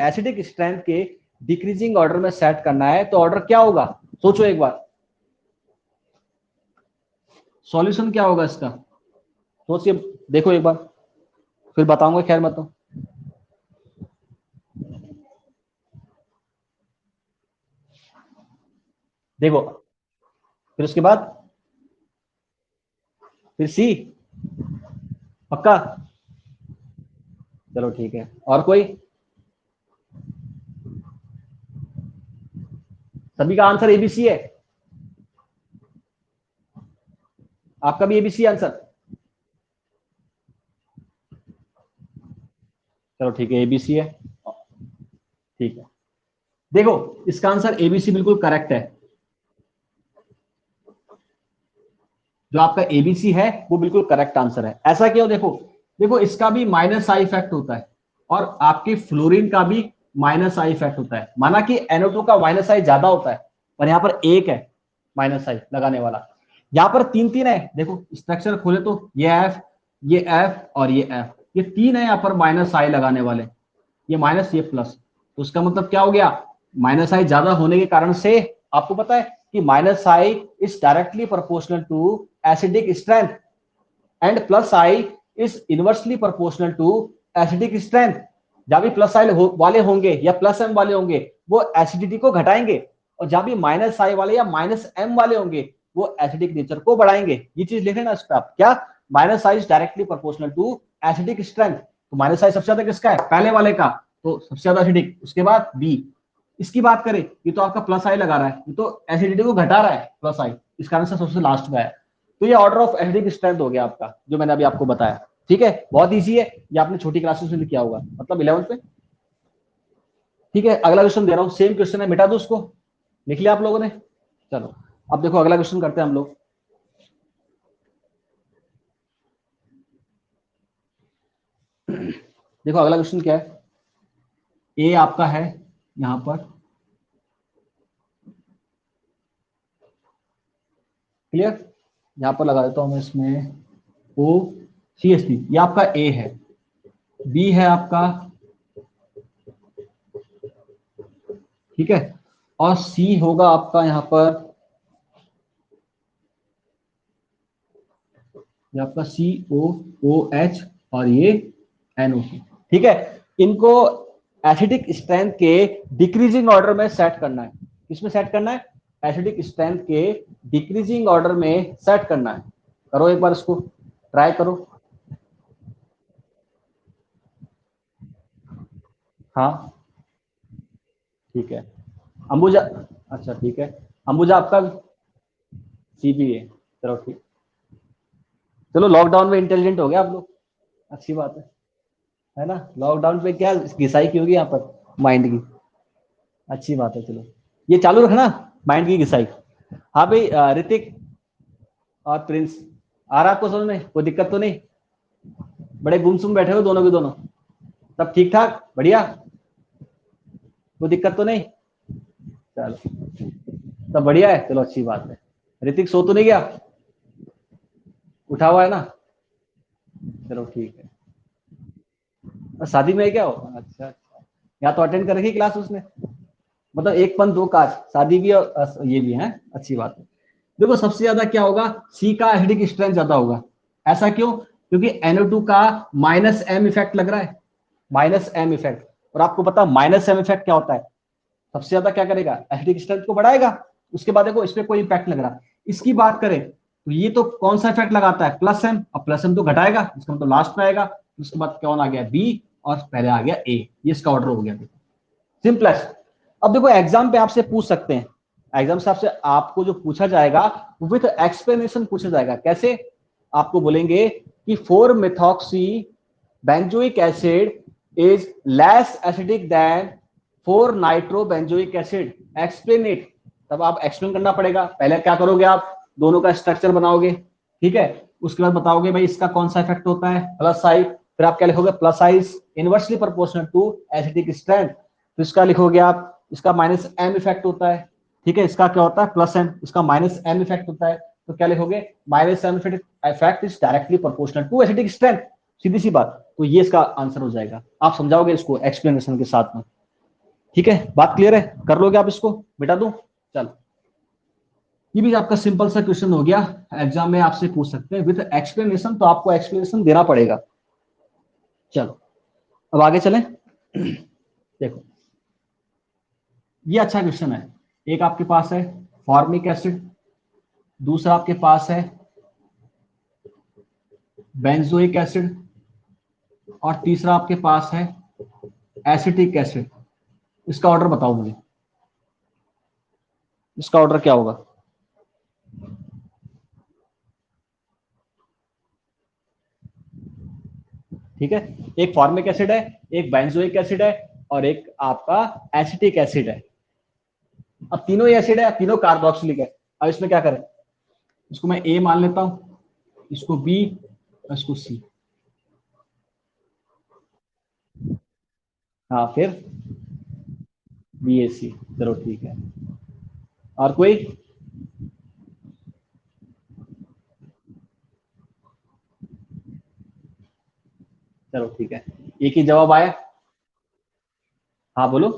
B: एसिडिक स्ट्रेंथ के डिक्रीजिंग ऑर्डर में सेट करना है। तो ऑर्डर क्या होगा, सोचो एक बार, सॉल्यूशन क्या होगा इसका, सोचिए, देखो एक बार, फिर बताऊंगा, खैर मत तो। देखो फिर उसके बाद फिर सी, पक्का? चलो ठीक है, और कोई? सभी का आंसर एबीसी है? आपका भी एबीसी आंसर? चलो ठीक है, एबीसी है, ठीक है। देखो इसका आंसर एबीसी बिल्कुल करेक्ट है, जो आपका एबीसी है वो बिल्कुल करेक्ट आंसर है। ऐसा क्यों? देखो देखो इसका भी माइनस आई इफेक्ट होता है, और आपके फ्लोरीन का भी माइनस आई इफेक्ट होता है। माना कि NO2 का माइनस आई ज्यादा होता है, पर यहाँ पर एक है माइनस आई लगाने वाला, यहाँ पर 3-3 है। देखो स्ट्रक्चर खोले तो ये एफ, ये एफ और ये एफ, ये 3 है यहाँ पर माइनस आई लगाने वाले, ये माइनस ये प्लस। तो उसका मतलब क्या हो गया, माइनस आई ज्यादा होने के कारण से आपको पता है कि minus I is directly proportional to acidic strength, and plus I is inversely proportional to acidic strength. जहां भी प्लस आई वाले होंगे या प्लस एम वाले होंगे वो एसिडिटी को घटाएंगे, और जहां भी माइनस आई वाले या माइनस एम वाले होंगे वो एसिडिक नेचर को बढ़ाएंगे। ये चीज लिख लेना इस पर आप, क्या, minus I is directly proportional to acidic strength. तो माइनस आई सबसे ज्यादा किसका है, पहले वाले का, तो सबसे ज्यादा एसिडिक, उसके बाद बी। इसकी बात करें, ये तो आपका प्लस आई लगा रहा है, ये तो एसिडिटी को घटा रहा है प्लस आई, इस कारण से सबसे लास्ट में है। तो ये ऑर्डर ऑफ एसिडिक स्ट्रेंथ हो गया आपका, जो मैंने अभी आपको बताया। ठीक है, बहुत इजी है, ये आपने छोटी क्लासेस में किया होगा, मतलब 11th में। ठीक है, अगला क्वेश्चन दे रहा हूँ, सेम क्वेश्चन है, मिटा दो उसको, लिख लिया आप लोगों ने। चलो अब देखो अगला क्वेश्चन करते हैं हम लोग। देखो अगला क्वेश्चन क्या है, ए आपका है यहां पर, क्लियर। यहां पर लगा देता हूं मैं इसमें ओ सी एस टी, ये आपका ए है, बी है आपका, ठीक है, और सी होगा आपका यहां पर, ये आपका सी ओ ओ एच, और ये एन ओ सी। ठीक है, इनको एसिडिक स्ट्रेंथ के डिक्रीजिंग ऑर्डर में सेट करना है। किसमें सेट करना है? एसिडिक स्ट्रेंथ के डिक्रीजिंग ऑर्डर में सेट करना है। करो एक बार इसको ट्राई करो। हाँ ठीक है, अंबुजा, अच्छा ठीक है, अंबुजा आपका सीपीए, चलो ठीक, चलो लॉकडाउन में इंटेलिजेंट हो गया आप लोग, अच्छी बात है ना। लॉकडाउन पे क्या घिसाई की होगी यहाँ पर माइंड की, अच्छी बात है। चलो ये चालू रखना, माइंड की घिसाई। हाँ भाई ऋतिक और प्रिंस, आ रहा आपको समझ में, कोई दिक्कत तो नहीं? बड़े गुमसुम बैठे हो दोनों के दोनों, सब ठीक ठाक बढ़िया, कोई दिक्कत तो नहीं? चलो सब बढ़िया है, चलो अच्छी बात है। ऋतिक सो तो नहीं गया, उठा हुआ है ना? चलो ठीक है। और शादी में है क्या हो? अच्छा अच्छा, यहाँ तो अटेंड कर रखी क्लास उसने, मतलब एक पन दो काज, शादी भी और ये भी है, अच्छी बात है। देखो सबसे ज्यादा क्या होगा, सी का एसिडिक स्ट्रेंथ ज्यादा होगा। ऐसा क्यों? क्योंकि NO2 का माइनस एम इफेक्ट लग रहा है, माइनस एम इफेक्ट। और आपको पता माइनस एम इफेक्ट क्या होता है? सबसे ज्यादा क्या करेगा, एसिडिक स्ट्रेंथ को बढ़ाएगा। उसके बाद देखो इस पर कोई इफेक्ट लग रहा, इसकी बात करें तो ये तो कौन सा इफेक्ट लगाता है, प्लस एम, और प्लस एम तो घटाएगा, इसका मतलब लास्ट में आएगा। उसके बाद कौन आ गया, बी, और पहले आ गया ए, ये इसका ऑर्डर हो गया। सिंपलेस्ट। अब देखो एग्जाम पे आपसे पूछ सकते हैं, एग्जाम से आपसे आपको जो पूछा जाएगा विथ एक्सप्लेनेशन पूछा जाएगा। कैसे? आपको बोलेंगे कि 4 methoxy benzoic acid is less acidic then 4 nitro benzoic acid, explain it. तब आप एक्सप्लेन करना पड़ेगा। पहले क्या करोगे, आप दोनों का स्ट्रक्चर बनाओगे, ठीक है, उसके बाद बताओगे भाई इसका कौन सा इफेक्ट होता है, प्लस साइड, फिर आप क्या लिखोगे, plus size inversely proportional to acidic strength. तो इसका लिखोगे आप, इसका माइनस एम इफेक्ट होता है, ठीक है, इसका क्या होता है, प्लस एम, इसका माइनस एम इफेक्ट होता है। तो क्या लिखोगे, minus M effect is directly proportional to acidic strength, सीधी सी बात। तो ये इसका आंसर हो जाएगा, आप समझाओगे इसको एक्सप्लेनेशन के साथ में। ठीक है, बात क्लियर है, कर लोगे आप इसको, बेटा दूं? चलो ये भी आपका सिंपल सा क्वेश्चन हो गया, एग्जाम में आपसे पूछ सकते हैं विद एक्सप्लेनेशन, तो आपको एक्सप्लेनेशन देना पड़ेगा। चलो अब आगे चलें। देखो ये अच्छा क्वेश्चन है, एक आपके पास है फॉर्मिक एसिड, दूसरा आपके पास है बेंजोइक एसिड, और तीसरा आपके पास है एसिटिक एसिड। इसका ऑर्डर बताओ मुझे, इसका ऑर्डर क्या होगा? ठीक है, एक फॉर्मिक एसिड है, एक बेंजोइक एसिड है, और एक आपका एसिटिक एसिड है। अब तीनों ही एसिड है, तीनों कार्बोक्सिलिक है। अब इसमें क्या करें, इसको मैं ए मान लेता हूं, इसको बी, और इसको सी। हाँ फिर बी ए सी, चलो ठीक है। और कोई? चलो ठीक है, एक ही जवाब आया। हाँ बोलो।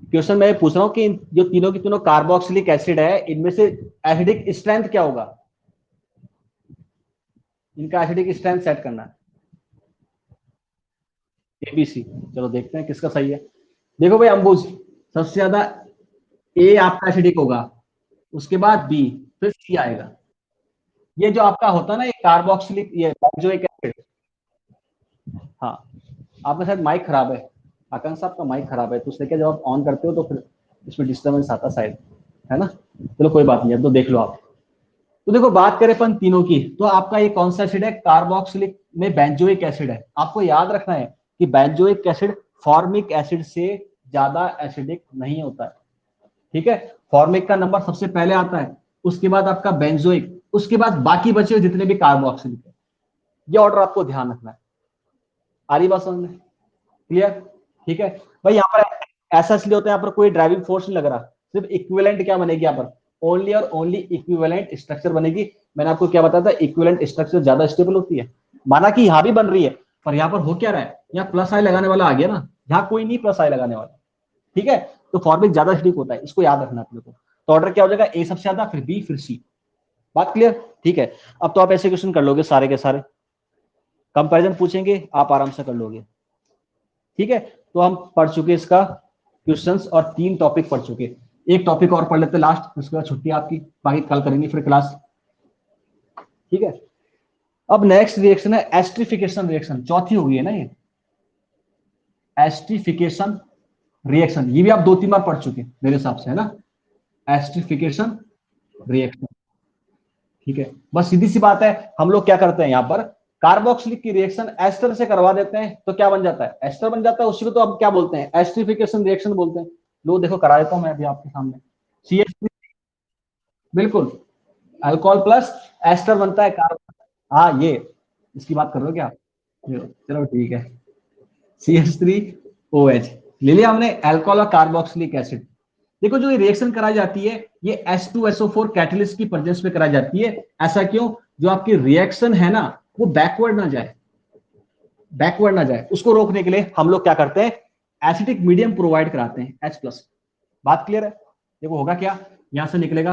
B: क्वेश्चन मैं पूछ रहा हूँ कि जो तीनों की तीनों कार्बोक्सिलिक एसिड है, इनमें से एसिडिक स्ट्रेंथ क्या होगा, इनका एसिडिक स्ट्रेंथ सेट करना है। एबीसी, चलो देखते हैं किसका सही है। देखो भाई अंबुज, सबसे ज्यादा ए आपका एसिडिक होगा, उसके बाद बी, फिर सी आएगा। ये जो आपका होता है ना, ये कार्बोक्सिलिक, ये जो एक एसिड, हाँ आपका शायद माइक खराब है, आकांक्षा आपका माइक खराब है, तो उससे क्या जब आप ऑन करते हो तो फिर इसमें डिस्टर्बेंस आता शायद, है ना? चलो कोई बात नहीं, अब तो देख लो आप। तो देखो बात करें अपन तीनों की, तो आपका ये कौन सा एसिड है? कार्बोक्सिलिक में बेंजोइक एसिड है। आपको याद रखना है कि बेंजोइक एसिड फॉर्मिक एसिड से ज्यादा एसिडिक नहीं होता है, ठीक है? फॉर्मिक का नंबर सबसे पहले आता है, उसके बाद आपका बेंजोइक, उसके बाद बाकी बचे हुए जितने भी कार्बोक्सिलिक है। ये ऑर्डर आपको ध्यान रखना है। आ रही बात समझ में? क्लियर? ठीक है भाई। यहाँ पर ऐसा इसलिए होता है, यहाँ पर कोई ड्राइविंग फोर्स नहीं लग रहा, सिर्फ इक्विवेलेंट क्या बनेगी यहाँ पर? ओनली और ओनली इक्विवेलेंट स्ट्रक्चर बनेगी। मैंने आपको क्या बताया था, इक्विवेलेंट स्ट्रक्चर ज्यादा स्टेबल होती है। माना कि यहाँ भी बन रही है, पर यहाँ पर हो क्या रहा है, यहाँ प्लस आई लगाने वाला आ गया ना, यहाँ कोई नहीं प्लस आई लगाने वाला, ठीक है? तो फॉर्मिक ज्यादा एसिडिक होता है, इसको याद रखना अपने को। तो ऑर्डर क्या हो जाएगा? ए सबसे ज्यादा, फिर बी, फिर सी। बात क्लियर? ठीक है। अब तो आप ऐसे क्वेश्चन कर लोगे सारे के सारे, कंपैरिजन पूछेंगे आप आराम से कर लोगे, ठीक है? तो हम पढ़ चुके इसका क्वेश्चंस और 3 टॉपिक पढ़ चुके। एक टॉपिक और पढ़ लेते लास्ट, उसके बाद छुट्टी आपकी, बाकी कल करेंगे फिर क्लास, ठीक है? अब नेक्स्ट रिएक्शन है एस्ट्रिफिकेशन रिएक्शन, चौथी हो गई है ना ये, एस्ट्रिफिकेशन रिएक्शन। ये भी आप 2-3 बार पढ़ चुके मेरे हिसाब से, है ना? एस्ट्रिफिकेशन रिएक्शन, ठीक है? बस सीधी सी बात है, हम लोग क्या करते हैं यहाँ पर, कार्बोक्सिलिक की रिएक्शन एस्टर से करवा देते हैं, तो क्या बन जाता है? एस्टर बन जाता है। उसी को तो अब क्या बोलते हैं? एस्ट्रिफिकेशन रिएक्शन बोलते हैं। लो देखो करा देता हूं मैं अभी आपके सामने। CH3, बिल्कुल, अल्कोहल प्लस एस्टर बनता है कार्बन। हाँ ये इसकी बात कर रहे हो क्या? चलो ठीक है। CH3OH ले लिया हमने, अल्कोहल और कार्बोक्सिलिक एसिड। देखो जो ये रिएक्शन कराई जाती है, ये H2SO4 कैटलिस्ट की प्रेजेंस में कराई जाती है। ऐसा क्यों? जो आपकी रिएक्शन है ना, वो बैकवर्ड ना जाए, बैकवर्ड ना जाए, उसको रोकने के लिए हम लोग क्या करते हैं, एसिडिक मीडियम प्रोवाइड कराते हैं H+। बात क्लियर है? देखो होगा क्या, यहां से निकलेगा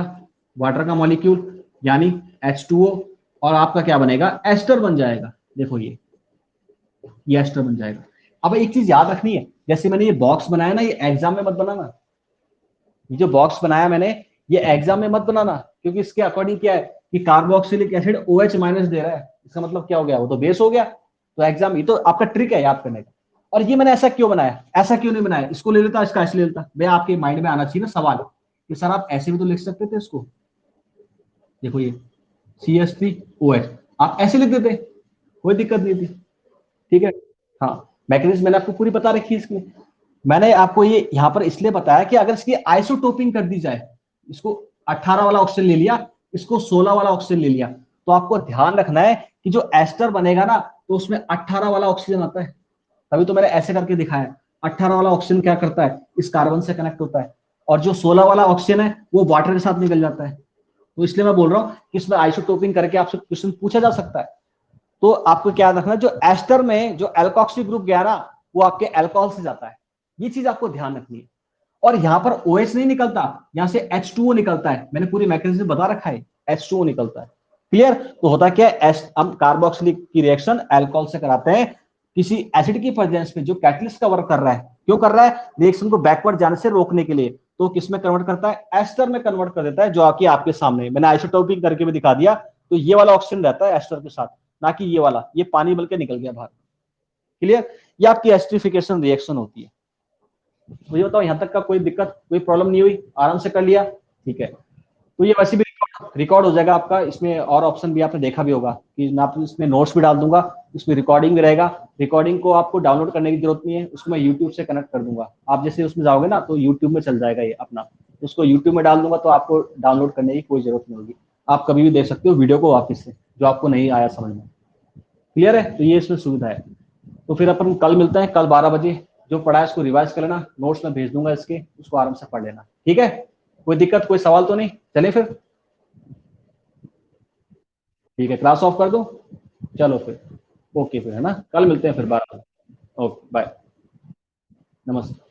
B: वाटर का मॉलिक्यूल यानी H2O, और आपका क्या बनेगा? एस्टर बन जाएगा। देखो ये एस्टर बन जाएगा। अब एक चीज याद रखनी है, जैसे मैंने ये बॉक्स बनाया ना, ये एग्जाम में मत बनाना। ये जो बॉक्स बनाया मैंने, ये एग्जाम में मत बनाना, क्योंकि इसके अकॉर्डिंग क्या है कि कार्बोक्सिलिक एसिड OH माइनस दे रहा है, इसका मतलब क्या हो गया? वो तो बेस हो गया। तो एग्जाम, ये तो आपका ट्रिक है याद करने का। और ये मैंने ऐसा क्यों बनाया, ऐसा क्यों नहीं बनाया? इसको ले लेता, इसका ऐसे ले लेता। भाई आपके माइंड में आना चाहिए ना सवाल कि सर आप ऐसे भी तो लिख सकते थे इसको। देखो ये CH3OH आप ऐसे लिख देते, कोई दिक्कत नहीं थी, ठीक है? हाँ, मैकेनिज्म मैंने आपको पूरी बता रखी है इसकी। मैंने आपको ये यहां पर इसलिए बताया कि अगर इसकी आइसोटोपिंग कर दी जाए, इसको 18 वाला ऑक्सीजन ले लिया, इसको 16 वाला ऑक्सीजन ले लिया, तो आपको ध्यान रखना है कि जो एस्टर बनेगा ना, तो उसमें 18 वाला ऑक्सीजन आता है। तभी तो मैंने ऐसे करके दिखाया। 18 वाला ऑक्सीजन क्या करता है, इस कार्बन से कनेक्ट होता है, और जो 16 वाला ऑक्सीजन है वो वाटर के साथ निकल जाता है। तो इसलिए मैं बोल रहा हूं कि इसमें आइसोटोपिंग करके आपसे क्वेश्चन पूछा जा सकता है। तो आपको क्या रखना है, जो एस्टर में जो एल्कोक्सी ग्रुप गया ना, वो आपके अल्कोहल से जाता है। ये चीज आपको ध्यान रखनी है। और यहां पर OH नहीं निकलता, यहां से H2O निकलता है। मैंने पूरी मैकेनिज्म बता रखा है, H2O निकलता है। क्लियर? तो होता क्या है, हम कार्बोक्सिलिक की रिएक्शन अल्कोहल से कराते हैं किसी एसिड की प्रेजेंस में जो कैटलिस्ट का वर्क कर रहा है। क्यों कर रहा है? रिएक्शन को बैकवर्ड जाने से रोकने के लिए। तो किस में कन्वर्ट करता है? एस्टर में कन्वर्ट कर देता है, जो आके आपके सामने मैंने आइसोटोपिंग करके भी दिखा दिया। तो ये वाला ऑक्सीजन रहता है एस्टर के साथ, ना कि ये वाला, ये पानी बल्कि निकल गया बाहर। क्लियर? ये आपकी एस्ट्रिफिकेशन रिएक्शन होती है। मुझे बताओ यहां तक का कोई दिक्कत, कोई प्रॉब्लम नहीं हुई? आराम से कर लिया? ठीक है। तो ये वैसे भी रिकॉर्ड हो जाएगा आपका, इसमें और ऑप्शन भी आपने देखा भी होगा कि मैं आपको इसमें नोट्स भी डाल दूंगा, इसमें रिकॉर्डिंग भी रहेगा। रिकॉर्डिंग को आपको डाउनलोड करने की जरूरत नहीं है, उसको मैं यूट्यूब से कनेक्ट कर दूंगा। आप जैसे उसमें जाओगे ना, तो यूट्यूब में चल जाएगा ये अपना, उसको यूट्यूब में डाल दूंगा, तो आपको डाउनलोड करने की कोई जरूरत नहीं होगी। आप कभी भी देख सकते हो वीडियो को वापस से, जो आपको नहीं आया समझ में। क्लियर है? तो ये इसमें सुविधा है। तो फिर अपन कल मिलते हैं, कल 12 बजे। जो पढ़ा है उसको रिवाइज कर लेना, नोट्स में भेज दूंगा इसके, उसको आराम से पढ़ लेना, ठीक है? कोई दिक्कत, कोई सवाल तो नहीं? चले फिर, ठीक है, क्लास ऑफ कर दूं? चलो फिर, ओके फिर, है ना? कल मिलते हैं फिर 12 बजे। ओके बाय, नमस्ते।